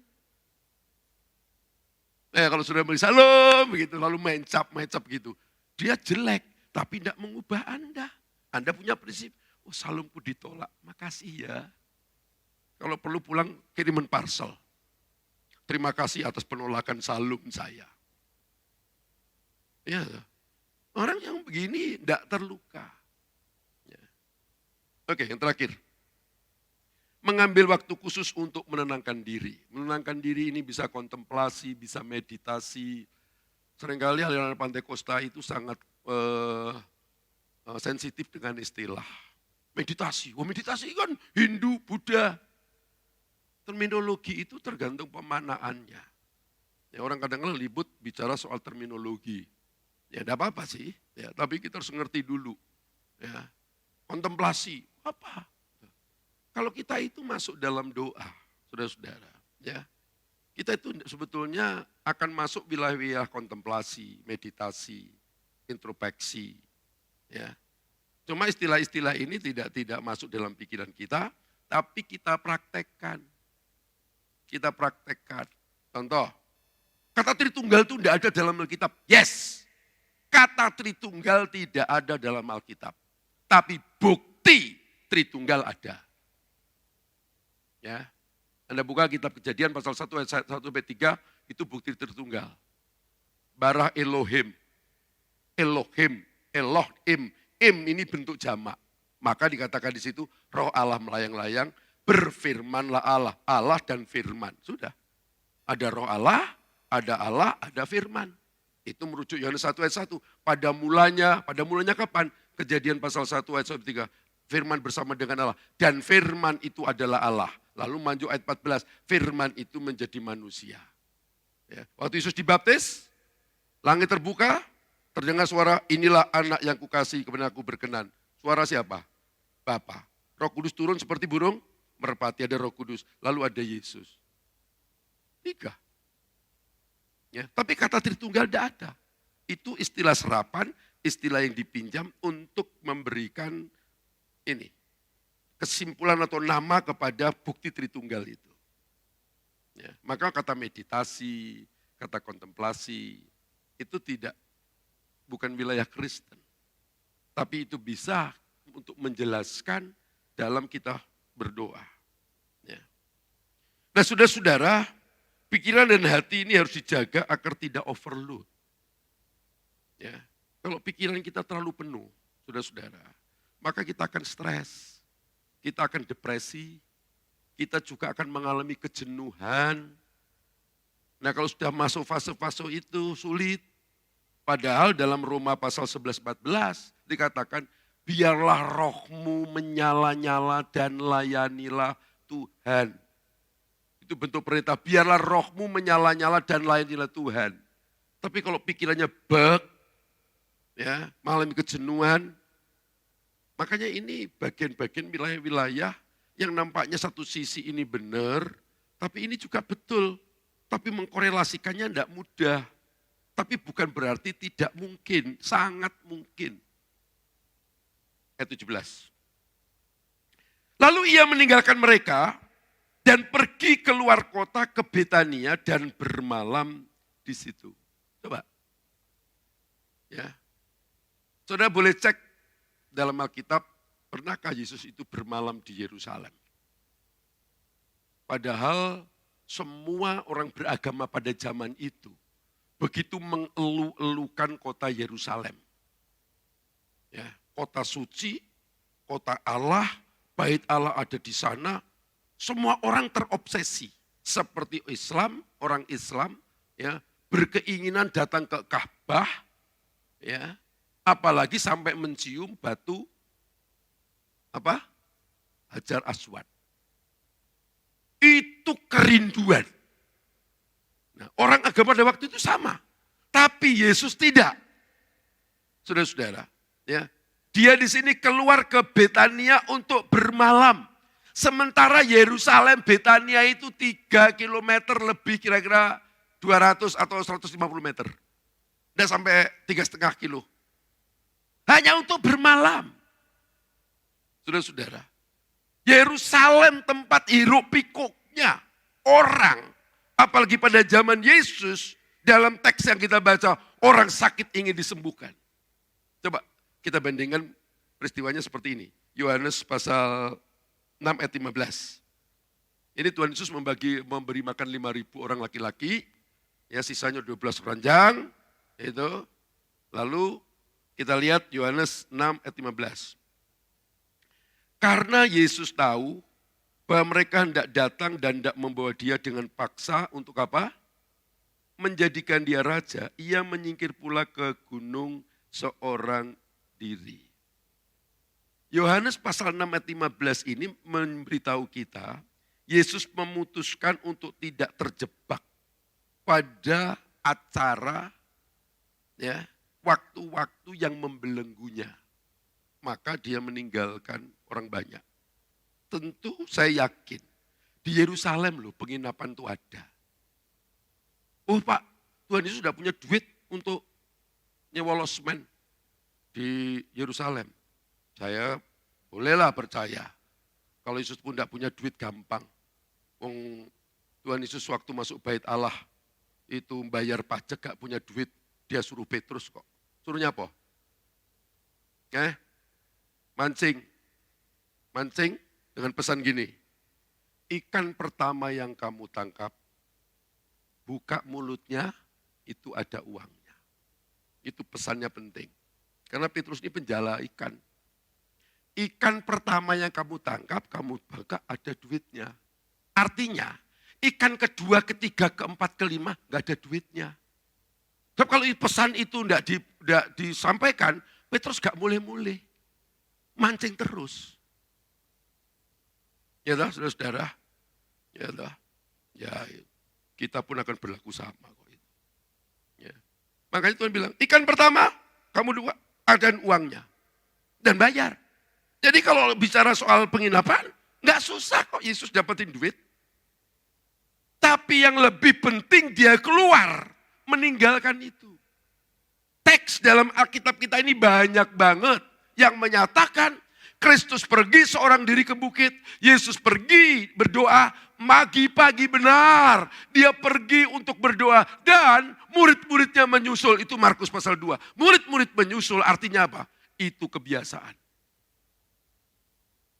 [SPEAKER 2] Kalau sudah beri salam begitu, lalu mencap gitu. Dia jelek, tapi tidak mengubah Anda. Anda punya prinsip, oh salamku ditolak, makasih ya. Kalau perlu pulang kiriman parcel. Terima kasih atas penolakan salam saya. Ya, Orang yang begini tidak terluka. Ya. Oke, yang terakhir. Mengambil waktu khusus untuk menenangkan diri. Menenangkan diri ini bisa kontemplasi, bisa meditasi. Seringkali aliran Pantai Kosta itu sangat sensitif dengan istilah. Meditasi. Wah, meditasi kan Hindu, Buddha. Terminologi itu tergantung pemanaannya. Ya, orang kadang-kadang libut bicara soal terminologi. Ya tidak apa-apa sih, ya, tapi kita harus ngerti dulu. Ya. Kontemplasi, apa? Kalau kita itu masuk dalam doa, saudara-saudara, ya, kita itu sebetulnya akan masuk wilayah kontemplasi, meditasi, introspeksi. Ya. Cuma istilah-istilah ini tidak masuk dalam pikiran kita, tapi kita praktekkan. Kita praktekkan. Contoh, kata Tritunggal itu tidak ada dalam Alkitab. Yes, kata Tritunggal tidak ada dalam Alkitab. Tapi bukti Tritunggal ada. Ya, Anda buka kitab Kejadian pasal 1 ayat 1 sampai 3, itu bukti Tritunggal. Barah Elohim, Elohim, Elohim, Im ini bentuk jamak. Maka dikatakan di situ roh Allah melayang-layang, berfirmanlah Allah, Allah dan firman. Sudah, ada roh Allah, ada firman. Itu merujuk Yohanes 1 ayat 1. Pada mulanya kapan? Kejadian pasal 1 ayat 1 3. Firman bersama dengan Allah. Dan firman itu adalah Allah. Lalu manjuk ayat 14, firman itu menjadi manusia. Ya. Waktu Yesus dibaptis, langit terbuka, terdengar suara, inilah anak yang kukasihi kepada aku berkenan. Suara siapa? Bapa. Roh Kudus turun seperti burung merpati, ada Roh Kudus. Lalu ada Yesus. 3. Ya, tapi kata Tritunggal tidak ada. Itu istilah serapan, istilah yang dipinjam untuk memberikan ini kesimpulan atau nama kepada bukti Tritunggal itu. Ya, maka kata meditasi, kata kontemplasi, itu bukan wilayah Kristen. Tapi itu bisa untuk menjelaskan dalam kita berdoa. Ya. Nah, saudara-saudara, pikiran dan hati ini harus dijaga agar tidak overload. Ya, kalau pikiran kita terlalu penuh, saudara-saudara, maka kita akan stres, kita akan depresi, kita juga akan mengalami kejenuhan. Nah, kalau sudah masuk fase-fase itu sulit. Padahal dalam Roma pasal 11-14 dikatakan, biarlah rohmu menyala-nyala dan layanilah Tuhan. Itu bentuk perintah, biarlah rohmu menyala-nyala dan layanilah Tuhan. Tapi kalau pikirannya ya, mengalami kejenuhan, makanya ini bagian-bagian wilayah-wilayah yang nampaknya satu sisi ini benar, tapi ini juga betul. Tapi mengkorelasikannya tidak mudah. Tapi bukan berarti tidak mungkin, sangat mungkin. Ayat 17. Lalu ia meninggalkan mereka dan pergi keluar kota ke Betania dan bermalam di situ. Coba. Ya. Saudara boleh cek dalam Alkitab, pernahkah Yesus itu bermalam di Yerusalem? Padahal semua orang beragama pada zaman itu begitu mengeluh-elukan kota Yerusalem. Ya, kota suci, kota Allah, bait Allah ada di sana. Semua orang terobsesi. Seperti Islam, orang Islam ya, berkeinginan datang ke Ka'bah, ya, apalagi sampai mencium batu Hajar Aswad. Itu kerinduan. Nah, orang agama pada waktu itu sama. Tapi Yesus tidak. Saudara-saudara, ya. Dia di sini keluar ke Betania untuk bermalam. Sementara Yerusalem, Betania itu 3 kilometer lebih, kira-kira 200 atau 150 meter. Tidak sampai 3,5 kilo. Hanya untuk bermalam. Saudara-saudara, Yerusalem tempat hiruk pikuknya orang. Apalagi pada zaman Yesus, dalam teks yang kita baca, orang sakit ingin disembuhkan. Coba kita bandingkan peristiwanya seperti ini. Yohanes pasal 6 ayat 15. Ini Tuhan Yesus memberi makan 5.000 orang laki-laki, ya sisanya 12 ranjang, itu. Lalu Kita lihat Yohanes 6 ayat 15. Karena Yesus tahu bahwa mereka hendak datang dan hendak membawa dia dengan paksa untuk apa? Menjadikan dia raja, ia menyingkir pula ke gunung seorang diri. Yohanes pasal 6 ayat 15 ini memberitahu kita, Yesus memutuskan untuk tidak terjebak pada acara, ya, waktu-waktu yang membelenggunya. Maka dia meninggalkan orang banyak. Tentu saya yakin di Yerusalem loh penginapan itu ada. Oh Pak, Tuhan Yesus sudah punya duit untuk nyewa losmen di Yerusalem. Saya bolehlah percaya. Kalau Yesus pun tidak punya duit gampang. Tuhan Yesus waktu masuk bait Allah itu bayar pajak gak punya duit. Dia suruh Petrus kok. Suruhnya apa? Mancing. Mancing dengan pesan gini. Ikan pertama yang kamu tangkap, buka mulutnya, itu ada uangnya. Itu pesannya penting. Karena Petrus ini penjala ikan. Ikan pertama yang kamu tangkap, kamu buka, ada duitnya. Artinya, ikan kedua, ketiga, keempat, kelima, gak ada duitnya. Sebab kalau pesan itu tidak disampaikan, Petrus gak mulai-mulai. Mancing terus. Ya dah, saudara-saudara. Ya dah. Ya, kita pun akan berlaku sama kok itu. Ya. Makanya Tuhan bilang, ikan pertama, kamu dua, ada uangnya. Dan bayar. Jadi kalau bicara soal penginapan, gak susah kok Yesus dapetin duit. Tapi yang lebih penting dia keluar, meninggalkan itu. Teks dalam Alkitab kita ini banyak banget yang menyatakan Kristus pergi seorang diri ke bukit, Yesus pergi berdoa, pagi benar. Dia pergi untuk berdoa dan murid-muridnya menyusul, itu Markus pasal 2. Murid-murid menyusul artinya apa? Itu kebiasaan.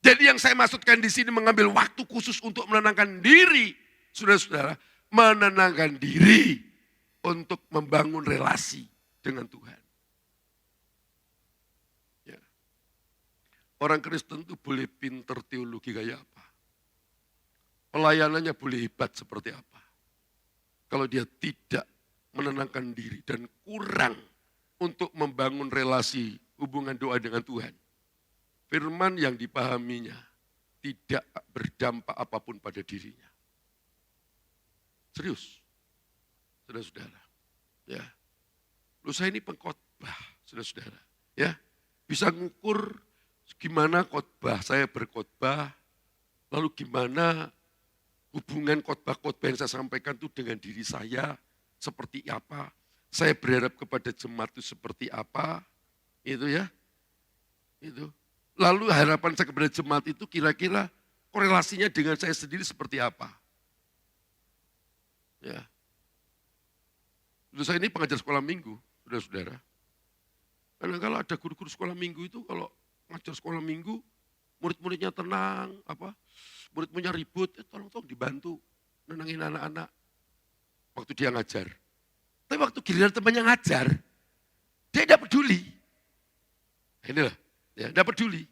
[SPEAKER 2] Jadi yang saya maksudkan di sini mengambil waktu khusus untuk menenangkan diri, saudara-saudara, menenangkan diri untuk membangun relasi dengan Tuhan. Ya. Orang Kristen itu boleh pinter teologi kayak apa. Pelayanannya boleh hebat seperti apa. Kalau dia tidak menenangkan diri dan kurang untuk membangun relasi hubungan doa dengan Tuhan. Firman yang dipahaminya tidak berdampak apapun pada dirinya. Serius, saudara-saudara. Ya, lu saya ini pengkhotbah, saudara-saudara. Ya, bisa ngukur gimana khotbah saya berkhotbah, lalu gimana hubungan khotbah-khotbah yang saya sampaikan itu dengan diri saya seperti apa. Saya berharap kepada jemaat itu seperti apa, itu ya, itu. Lalu harapan saya kepada jemaat itu kira-kira korelasinya dengan saya sendiri seperti apa. Ya. Dulu saya ini pengajar sekolah minggu, saudara-saudara. Karena kalau ada guru-guru sekolah minggu itu kalau ngajar sekolah minggu, murid-muridnya tenang, murid-muridnya ribut, tolong dibantu nenangin anak-anak waktu dia ngajar. Tapi waktu giliran temannya ngajar, dia tidak peduli. Inilah, ya, tidak peduli.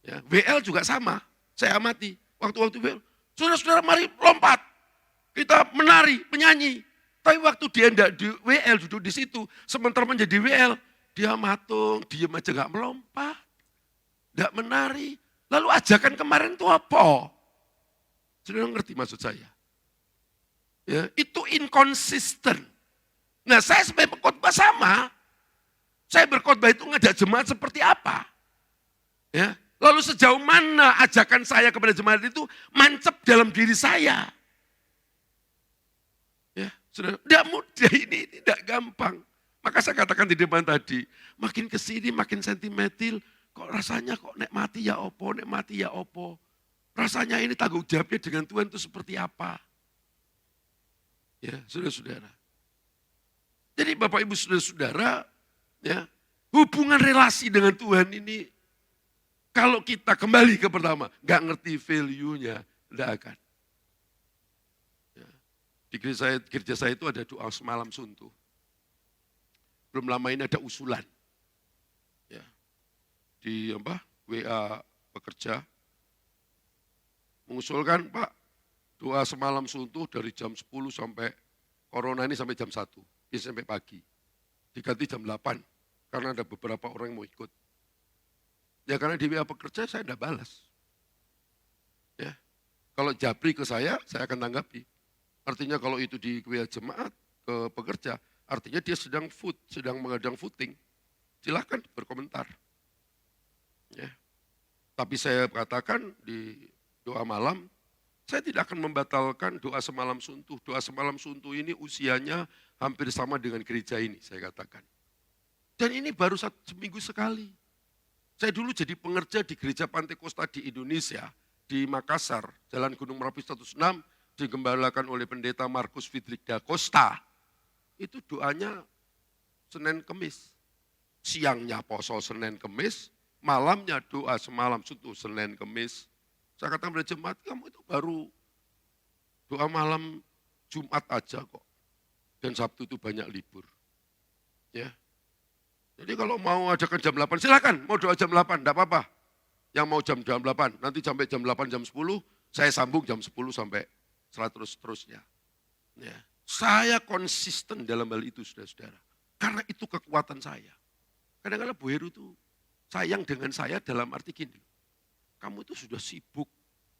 [SPEAKER 2] Ya, WL juga sama, saya amati. Waktu-waktu WL, saudara-saudara mari lompat, kita menari, menyanyi. Tapi waktu dia tidak di WL, duduk di situ, sementara menjadi WL, dia matung, diam aja gak melompat, tidak menari. Lalu ajakan kemarin itu apa? Saudara ngerti maksud saya? Ya, itu inkonsisten. Nah saya sebagai pengkhotbah sama, saya berkhotbah itu ngajak jemaat seperti apa? Ya, lalu sejauh mana ajakan saya kepada jemaat itu mancep dalam diri saya? Ya, saudara, tidak mudah ini tidak gampang. Maka saya katakan di depan tadi, makin kesini makin sentimental, kok rasanya kok nek mati ya opo. Rasanya ini tanggung jawabnya dengan Tuhan itu seperti apa? Ya, saudara-saudara. Jadi Bapak Ibu saudara-saudara, ya, hubungan relasi dengan Tuhan ini, kalau kita kembali ke pertama, gak ngerti value-nya, tidak akan. Ya. Di gereja saya itu ada doa semalam suntuk. Belum lama ini ada usulan. di WA pekerja, mengusulkan Pak, doa semalam suntuh dari jam 10 sampai corona ini sampai jam 1, sampai pagi. Diganti jam 8, karena ada beberapa orang yang mau ikut. Ya karena di WA pekerja saya tidak balas. Ya, kalau japri ke saya akan tanggapi. Artinya kalau itu di WA jemaat ke pekerja, artinya dia sedang mengadang footing. Silahkan berkomentar. Ya. Tapi saya katakan di doa malam, saya tidak akan membatalkan doa semalam suntuh. Doa semalam suntuh ini usianya hampir sama dengan gereja ini, saya katakan. Dan ini baru seminggu sekali. Saya dulu jadi pengerja di gereja Pantai Kosta di Indonesia, di Makassar, Jalan Gunung Merapi 106, digembalakan oleh pendeta Markus Fidrik da Costa. Itu doanya Senin Kemis. Siangnya poso Senin Kemis, malamnya doa semalam suntuh Senin Kemis. Saya katakan pada jemaat, kamu itu baru doa malam Jumat aja kok. Dan Sabtu itu banyak libur. Ya. Jadi kalau mau adakan jam 8, silakan mau doa jam 8, enggak apa-apa. Yang mau jam 8, nanti sampai jam 8, jam 10, saya sambung jam 10 sampai seterusnya. Ya. Saya konsisten dalam hal itu, saudara-saudara. Karena itu kekuatan saya. Kadang-kadang Bu Heru itu sayang dengan saya dalam arti gini. Kamu itu sudah sibuk,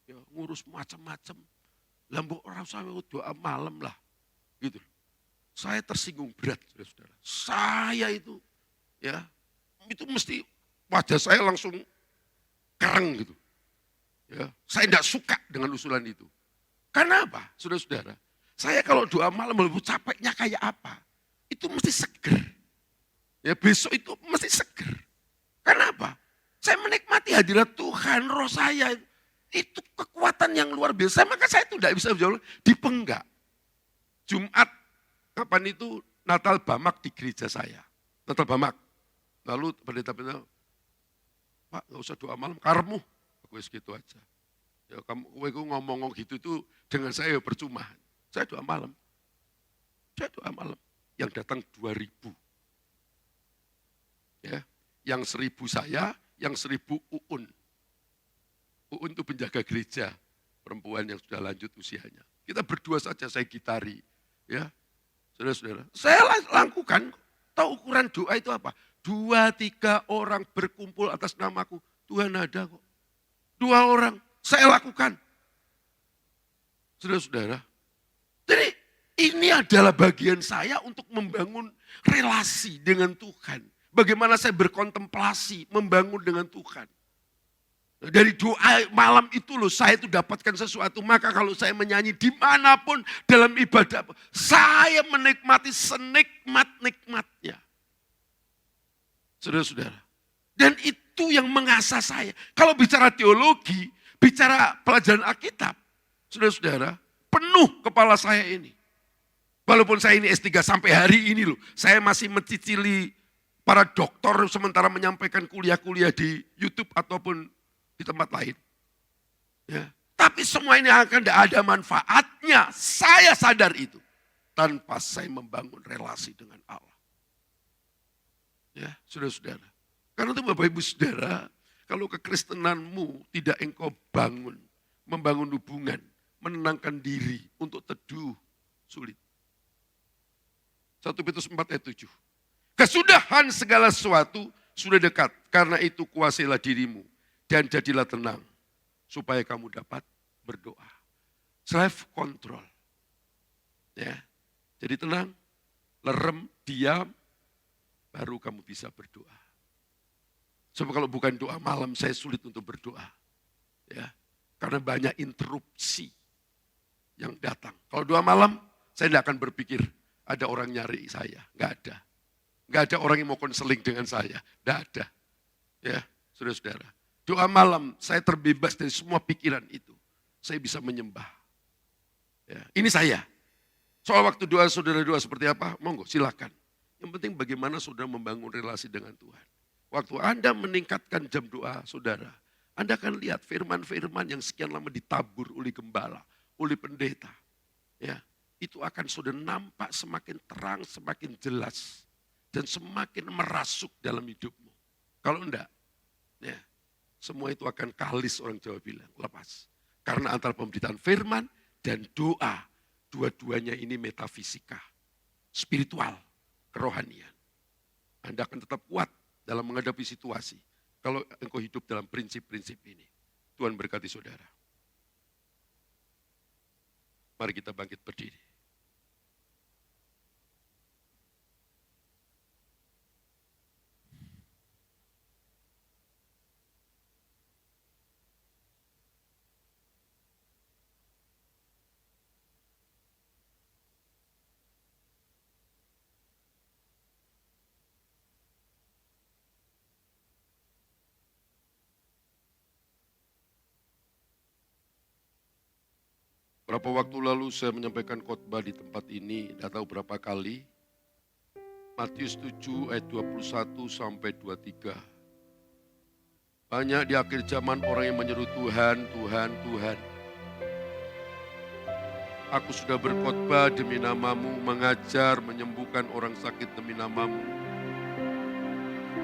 [SPEAKER 2] ya, ngurus macam-macam. Lambok orang saya doa malam lah. Gitu. Saya tersinggung berat, saudara-saudara. Saya itu, ya, itu mesti wajah saya langsung kereng gitu. Ya, saya tidak suka dengan usulan itu. Karena apa, saudara-saudara? Saya kalau doa malam lebih capeknya kayak apa? Itu mesti seger. Ya, besok itu mesti seger. Karena apa? Saya menikmati hadirat Tuhan, roh saya. Itu kekuatan yang luar biasa. Maka saya itu tidak bisa menjawab, dipenggak. Jumat, kapan itu Natal Bamak di gereja saya. Natal Bamak. Lalu pendeta-pendeta, Pak gak usah doa malam, karmu. Aku segitu aja. Ya, kamu ngomong gitu tuh dengan saya percuma. Saya doa malam. Saya doa malam. Yang datang 2.000. Ya, yang 1.000 saya, yang 1.000 Uun. Uun itu penjaga gereja, perempuan yang sudah lanjut usianya. Kita berdua saja, saya gitari. Ya, saudara-saudara. Saya lakukan, tahu ukuran doa itu apa? 2-3 orang berkumpul atas namaku. Tuhan ada kok. 2 orang, saya lakukan. Saudara-saudara. Jadi ini adalah bagian saya untuk membangun relasi dengan Tuhan. Bagaimana saya berkontemplasi, membangun dengan Tuhan. Dari doa malam itu loh, saya itu dapatkan sesuatu. Maka kalau saya menyanyi dimanapun dalam ibadah, saya menikmati senikmat-nikmatnya. Saudara-saudara. Dan itu yang mengasah saya. Kalau bicara teologi, bicara pelajaran Alkitab, saudara-saudara, penuh kepala saya ini. Walaupun saya ini S3 sampai hari ini loh, saya masih mencicili para doktor sementara menyampaikan kuliah-kuliah di YouTube ataupun di tempat lain. Ya. Tapi semua ini akan tidak ada manfaatnya. Saya sadar itu. Tanpa saya membangun relasi dengan Allah. Ya, saudara-saudara. Karena itu Bapak Ibu Saudara, kalau kekristenanmu tidak engkau bangun, membangun hubungan, menenangkan diri untuk teduh, sulit. 1 Petrus 4 ayat 7. Kesudahan segala sesuatu sudah dekat. Karena itu kuasailah dirimu. Dan jadilah tenang. Supaya kamu dapat berdoa. Self control. Ya. Jadi tenang, lerem, diam. Baru kamu bisa berdoa. Sebab kalau bukan doa malam saya sulit untuk berdoa. Ya. Karena banyak interupsi yang datang. Kalau doa malam saya tidak akan berpikir ada orang nyari saya. Enggak ada. Enggak ada orang yang mau konseling dengan saya. Enggak ada. Ya, saudara-saudara. Doa malam, saya terbebas dari semua pikiran itu. Saya bisa menyembah. Ya, ini saya. Soal waktu doa, saudara doa seperti apa? Monggo, silakan. Yang penting bagaimana saudara membangun relasi dengan Tuhan. Waktu Anda meningkatkan jam doa, saudara, Anda akan lihat firman-firman yang sekian lama ditabur oleh gembala, oleh pendeta. Ya, itu akan saudara nampak semakin terang, semakin jelas. Dan semakin merasuk dalam hidupmu. Kalau enggak, Ya, semua itu akan kalis, orang Jawa bilang, lepas. Karena antara pemberitaan firman dan doa, dua-duanya ini metafisika, spiritual, kerohanian. Anda akan tetap kuat dalam menghadapi situasi kalau engkau hidup dalam prinsip-prinsip ini. Tuhan berkati saudara. Mari kita bangkit berdiri. Berapa waktu lalu saya menyampaikan khotbah di tempat ini, tidak tahu berapa kali. Matius 7 ayat 21 sampai 23. Banyak di akhir zaman orang yang menyeru Tuhan, Tuhan, Tuhan. Aku sudah berkhotbah demi namamu, mengajar, menyembuhkan orang sakit demi namamu.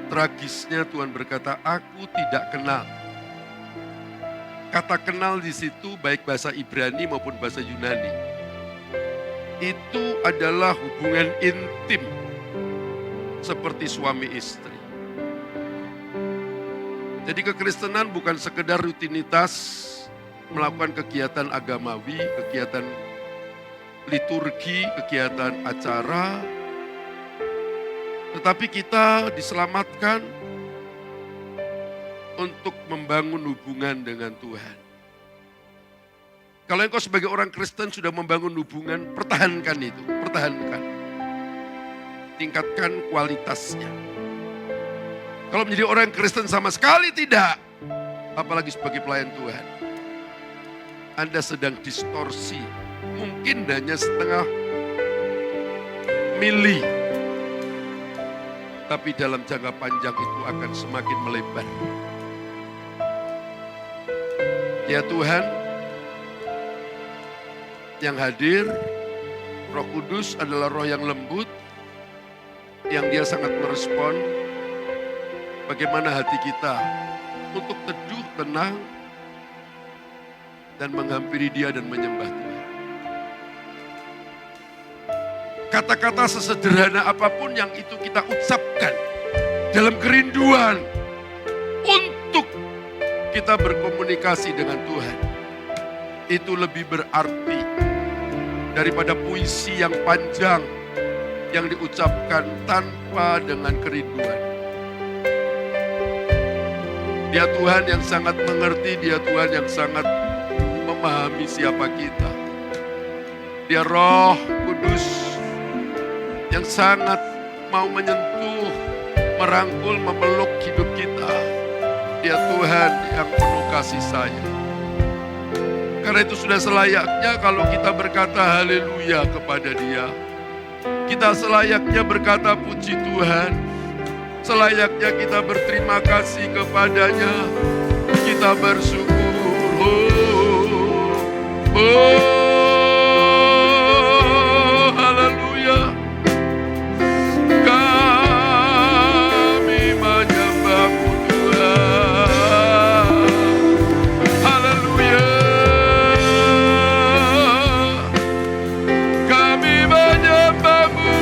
[SPEAKER 2] Tragisnya Tuhan berkata, aku tidak kenal. Kata kenal di situ baik bahasa Ibrani maupun bahasa Yunani. Itu adalah hubungan intim seperti suami istri. Jadi kekristenan bukan sekedar rutinitas melakukan kegiatan agamawi, kegiatan liturgi, kegiatan acara. Tetapi kita diselamatkan untuk membangun hubungan dengan Tuhan. Kalau engkau sebagai orang Kristen sudah membangun hubungan, pertahankan itu, pertahankan. Tingkatkan kualitasnya. Kalau menjadi orang Kristen sama sekali tidak, apalagi sebagai pelayan Tuhan, Anda sedang distorsi, mungkin hanya setengah mili, tapi dalam jangka panjang itu akan semakin melebar. Ya Tuhan, yang hadir, Roh Kudus adalah roh yang lembut, yang dia sangat merespon bagaimana hati kita untuk teduh, tenang, dan menghampiri dia dan menyembah dia. Kata-kata sesederhana apapun yang itu kita ucapkan dalam kerinduan untuk kita berkomunikasi dengan Tuhan, itu lebih berarti daripada puisi yang panjang yang diucapkan tanpa dengan kerinduan. Dia Tuhan yang sangat mengerti, dia Tuhan yang sangat memahami siapa kita. Dia Roh Kudus yang sangat mau menyentuh, merangkul, memeluk hidup kita. Dia Tuhan yang penuh kasih sayang. Karena itu sudah selayaknya kalau kita berkata haleluya kepada dia. Kita selayaknya berkata puji Tuhan. Selayaknya kita berterima kasih kepadanya. Kita bersyukur. Haleluya. Kami menyembahmu Tuhan. Haleluya. Kami menyembahmu.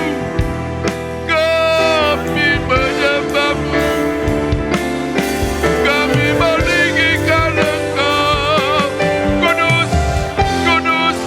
[SPEAKER 2] Kami menyembahmu. Kami meninggikan Engkau. Kudus, kudus,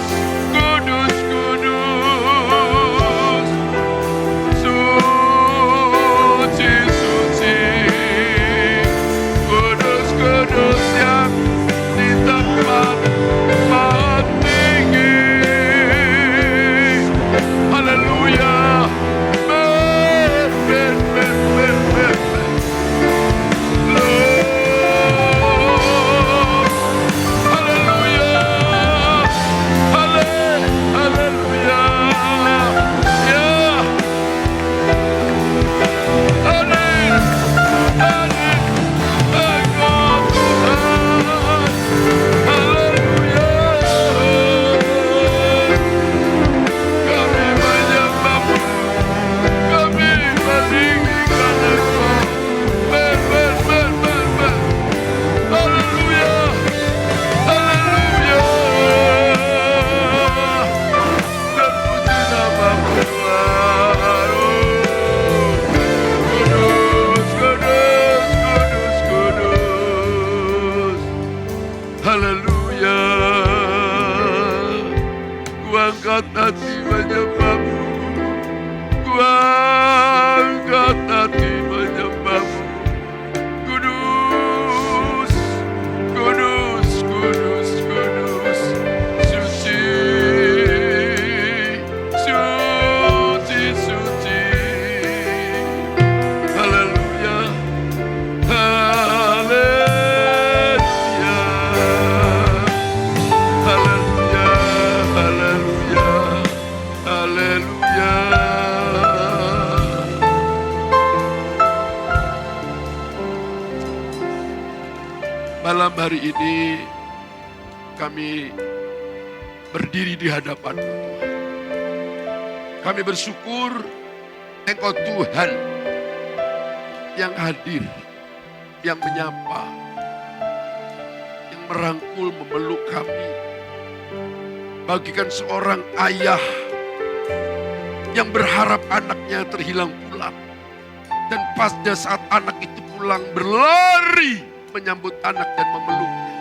[SPEAKER 2] malam hari ini kami berdiri di hadapan-Mu Tuhan. Kami bersyukur Engkau Tuhan yang hadir, yang menyapa, yang merangkul, memeluk kami. Bagikan seorang ayah yang berharap anaknya terhilang pulang. Dan pasca saat anak itu pulang berlari menyambut anak dan memeluknya.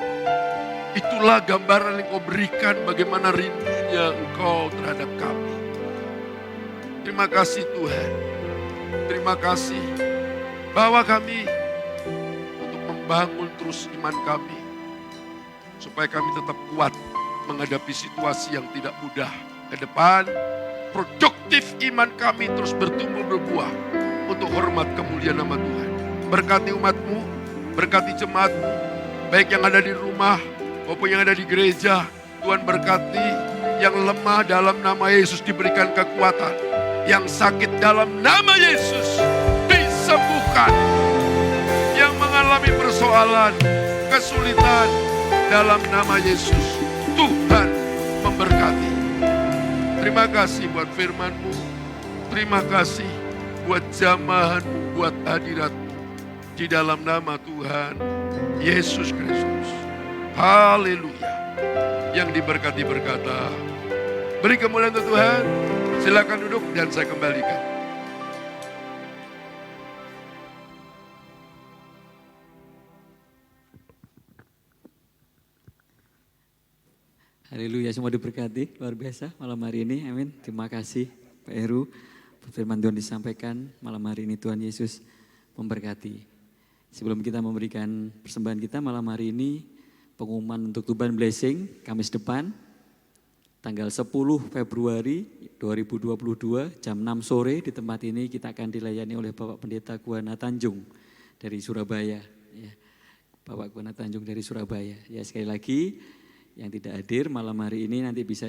[SPEAKER 2] Itulah gambaran yang Kau berikan bagaimana rindunya Engkau terhadap kami. Terima kasih Tuhan. Terima kasih bahwa kami untuk membangun terus iman kami. Supaya kami tetap kuat menghadapi situasi yang tidak mudah ke depan. Produktif iman kami terus bertumbuh berbuah untuk hormat kemuliaan nama Tuhan. Berkati umat-Mu, berkati jemaat-Mu, baik yang ada di rumah maupun yang ada di gereja. Tuhan berkati yang lemah dalam nama Yesus diberikan kekuatan. Yang sakit dalam nama Yesus disembuhkan. Yang mengalami persoalan, kesulitan dalam nama Yesus, Tuhan memberkati. Terima kasih buat firman-Mu. Terima kasih buat jamahan-Mu, buat hadirat-Mu. Di dalam nama Tuhan Yesus Kristus. Haleluya. Yang diberkati berkata, beri kemuliaan untuk Tuhan. Silakan duduk dan saya kembalikan.
[SPEAKER 1] Haleluya, semua diberkati, luar biasa malam hari ini, amin. Terima kasih Pak Heru, firman Tuhan disampaikan malam hari ini, Tuhan Yesus memberkati. Sebelum kita memberikan persembahan kita malam hari ini, pengumuman untuk Tuban Blessing, Kamis depan, tanggal 10 Februari 2022, jam 6 sore di tempat ini kita akan dilayani oleh Bapak Pendeta Kuana Tanjung dari Surabaya. Ya, Bapak Kuana Tanjung dari Surabaya. Ya, sekali lagi, yang tidak hadir malam hari ini nanti bisa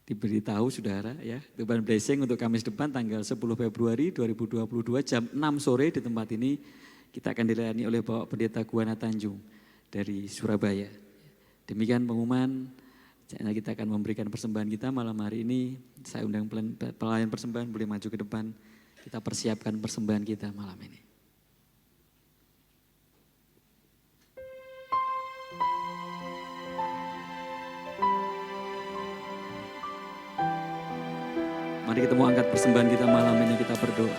[SPEAKER 1] diberitahu saudara ya. Tuban Blessing untuk Kamis depan tanggal 10 Februari 2022 jam 6 sore di tempat ini kita akan dilayani oleh Bapak Pendeta Kuana Tanjung dari Surabaya. Demikian pengumuman, kita akan memberikan persembahan kita malam hari ini. Saya undang pelayan persembahan boleh maju ke depan. Kita persiapkan persembahan kita malam ini. Mari kita mau angkat persembahan kita malam ini, kita berdoa.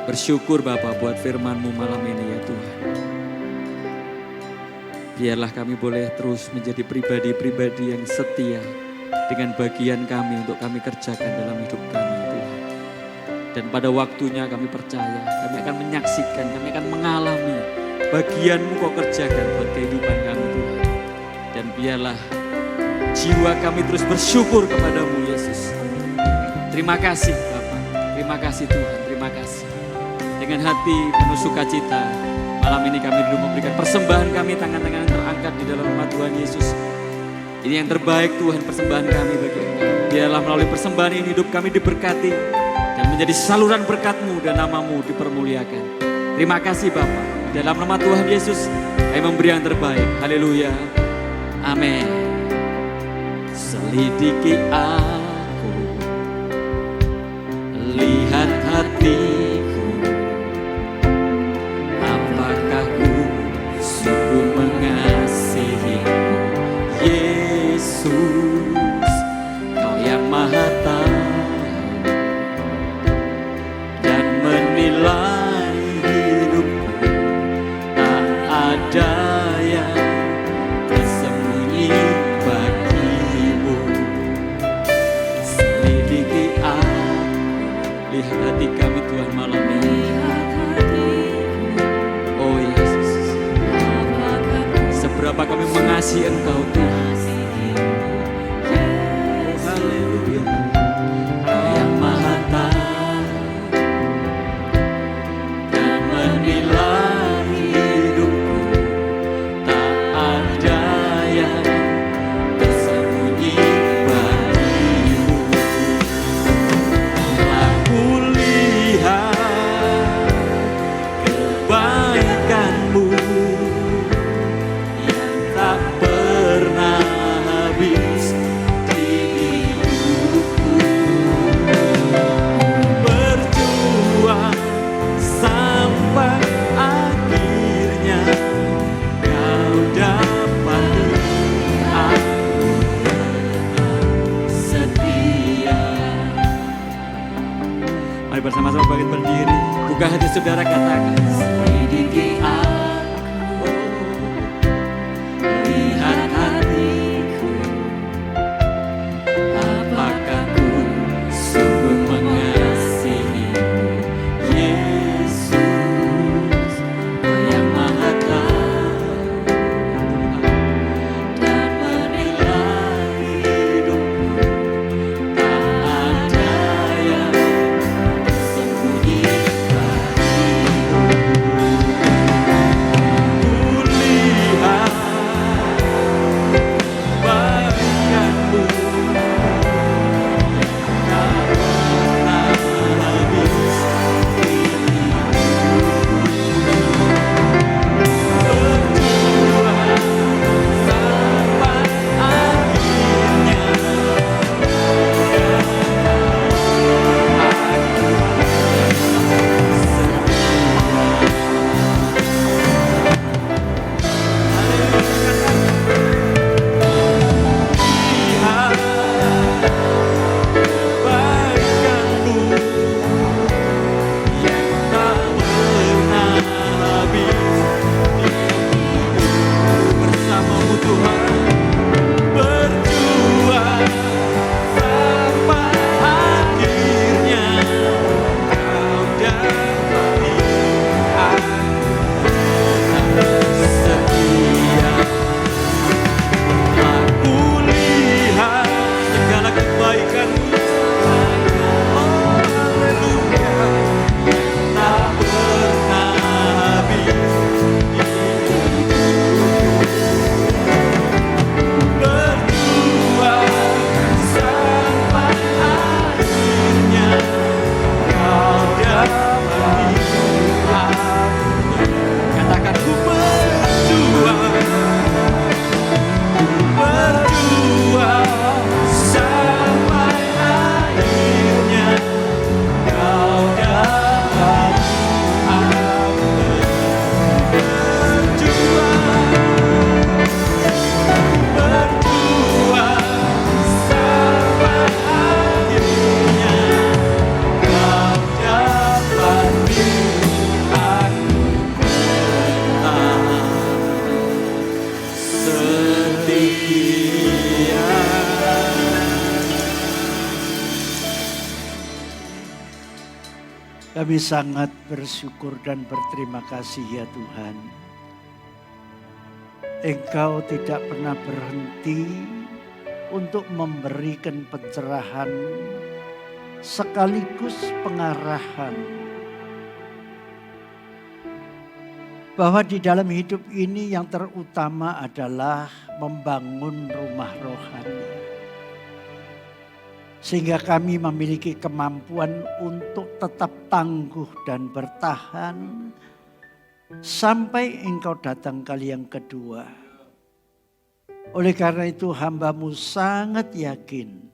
[SPEAKER 1] Bersyukur Bapa buat firman-Mu malam ini ya Tuhan. Biarlah kami boleh terus menjadi pribadi-pribadi yang setia dengan bagian kami untuk kami kerjakan dalam hidup kami Tuhan. Dan pada waktunya kami percaya, kami akan menyaksikan, kami akan mengalami bagian-Mu Kau kerjakan buat kehidupan kami Tuhan. Dan biarlah jiwa kami terus bersyukur kepadamu Yesus. Terima kasih Bapak, terima kasih Tuhan, terima kasih. Dengan hati penuh sukacita, malam ini kami dulu memberikan persembahan kami, tangan-tangan yang terangkat di dalam nama Tuhan Yesus. Ini yang terbaik Tuhan, persembahan kami bagi Engkau. Biarlah melalui persembahan ini hidup kami diberkati dan menjadi saluran berkat-Mu dan nama-Mu dipermuliakan. Terima kasih Bapak, dalam nama Tuhan Yesus kami memberi yang terbaik. Haleluya, amin. Selidiki aku, lihat hatiku, apakah ku sungguh mengasihimu, Yesus, Kau yang Maha Tahu dan menilai hidupku, tak ada yang tersembunyi bagimu. Selidiki aku, lihat hati kami Tuhan malam ini. Oh Yesus, seberapa kami mengasihi Engkau Tuhan. Oh haleluya, Kau yang Maha Tahu dan menilai hidupku, tak ada yang tersembunyi bagimu. Telah kulihat Mari bersama-sama bangkit berdiri. Buka hati saudara, katakan. Selidiki aku, lihat hatiku. Apakah ku sungguh mengasihimu, Yesus, Kau yang Maha Tahu dan menilai hidupku. Tak ada yang tersembunyikan. Kulihat barisanmu tak pernah habis. Berjuang sampai akhirnya. Lihat barisanmu yang tak pernah habis. Bersamamu Tuhan, berjuang sampai akhirnya. Kau dapati aku tetap setia. Aku lihat segala kebaikan-Mu, oh haleluya, yang tak pernah habis. Berjuang sampai akhirnya. Kau dapati aku. Katakan ku berjuang sampai akhirnya. Kau dapati aku. Berjuang sampai akhirnya. Kau dapati aku tetap setia.
[SPEAKER 3] Kami sangat bersyukur dan berterima kasih ya Tuhan. Engkau tidak pernah berhenti untuk memberikan pencerahan sekaligus pengarahan. Bahwa di dalam hidup ini yang terutama adalah membangun rumah rohani. Sehingga kami memiliki kemampuan untuk tetap tangguh dan bertahan sampai Engkau datang kali yang kedua. Oleh karena itu hamba-Mu sangat yakin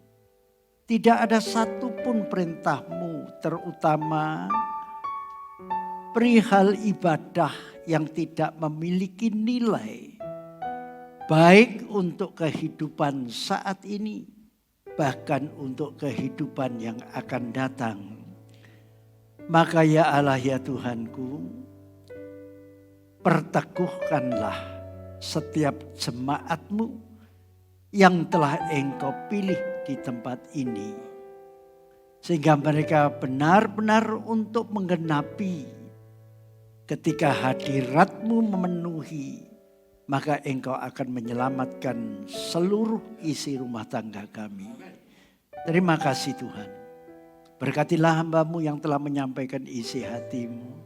[SPEAKER 3] tidak ada satupun perintah-Mu, terutama perihal ibadah yang tidak memiliki nilai, baik untuk kehidupan saat ini, bahkan untuk kehidupan yang akan datang. Maka ya Allah ya Tuhanku, perteguhkanlah setiap jemaat-Mu yang telah Engkau pilih di tempat ini. Sehingga mereka benar-benar untuk menggenapi ketika hadirat-Mu memenuhi, maka Engkau akan menyelamatkan seluruh isi rumah tangga kami. Terima kasih Tuhan. Berkatilah hamba-Mu yang telah menyampaikan isi hati-Mu.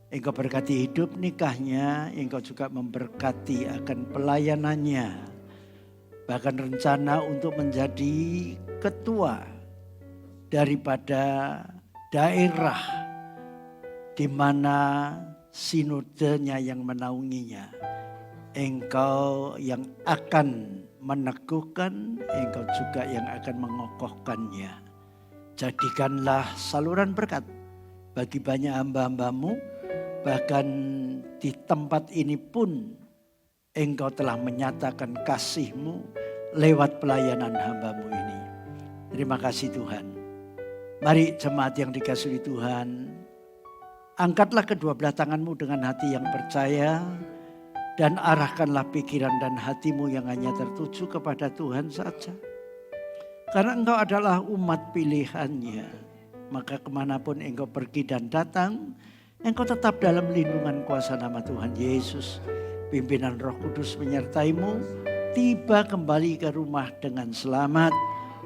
[SPEAKER 3] Engkau berkati hidup nikahnya, Engkau juga memberkati akan pelayanannya. Bahkan rencana untuk menjadi ketua daripada daerah di mana sinodenya yang menaunginya. Engkau yang akan meneguhkan, Engkau juga yang akan mengokohkannya. Jadikanlah saluran berkat bagi banyak hamba-hamba-Mu. Bahkan di tempat ini pun Engkau telah menyatakan kasih-Mu lewat pelayanan hamba-Mu ini. Terima kasih Tuhan. Mari jemaat yang dikasihi Tuhan, angkatlah kedua belah tanganmu dengan hati yang percaya dan arahkanlah pikiran dan hatimu yang hanya tertuju kepada Tuhan saja. Karena engkau adalah umat pilihannya, maka kemanapun engkau pergi dan datang, engkau tetap dalam lindungan kuasa nama Tuhan Yesus. Pimpinan Roh Kudus menyertaimu, tiba kembali ke rumah dengan selamat,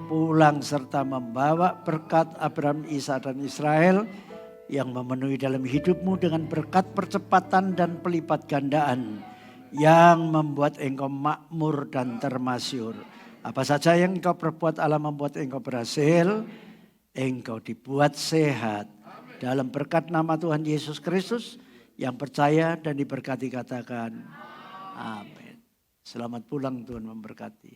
[SPEAKER 3] pulang serta membawa berkat Abraham, Ishak dan Israel yang memenuhi dalam hidupmu dengan berkat percepatan dan pelipat gandaan yang membuat engkau makmur dan termasyur. Apa saja yang engkau perbuat, Allah membuat engkau berhasil, engkau dibuat sehat. Dalam berkat nama Tuhan Yesus Kristus, yang percaya dan diberkati katakan amin. Selamat pulang, Tuhan memberkati.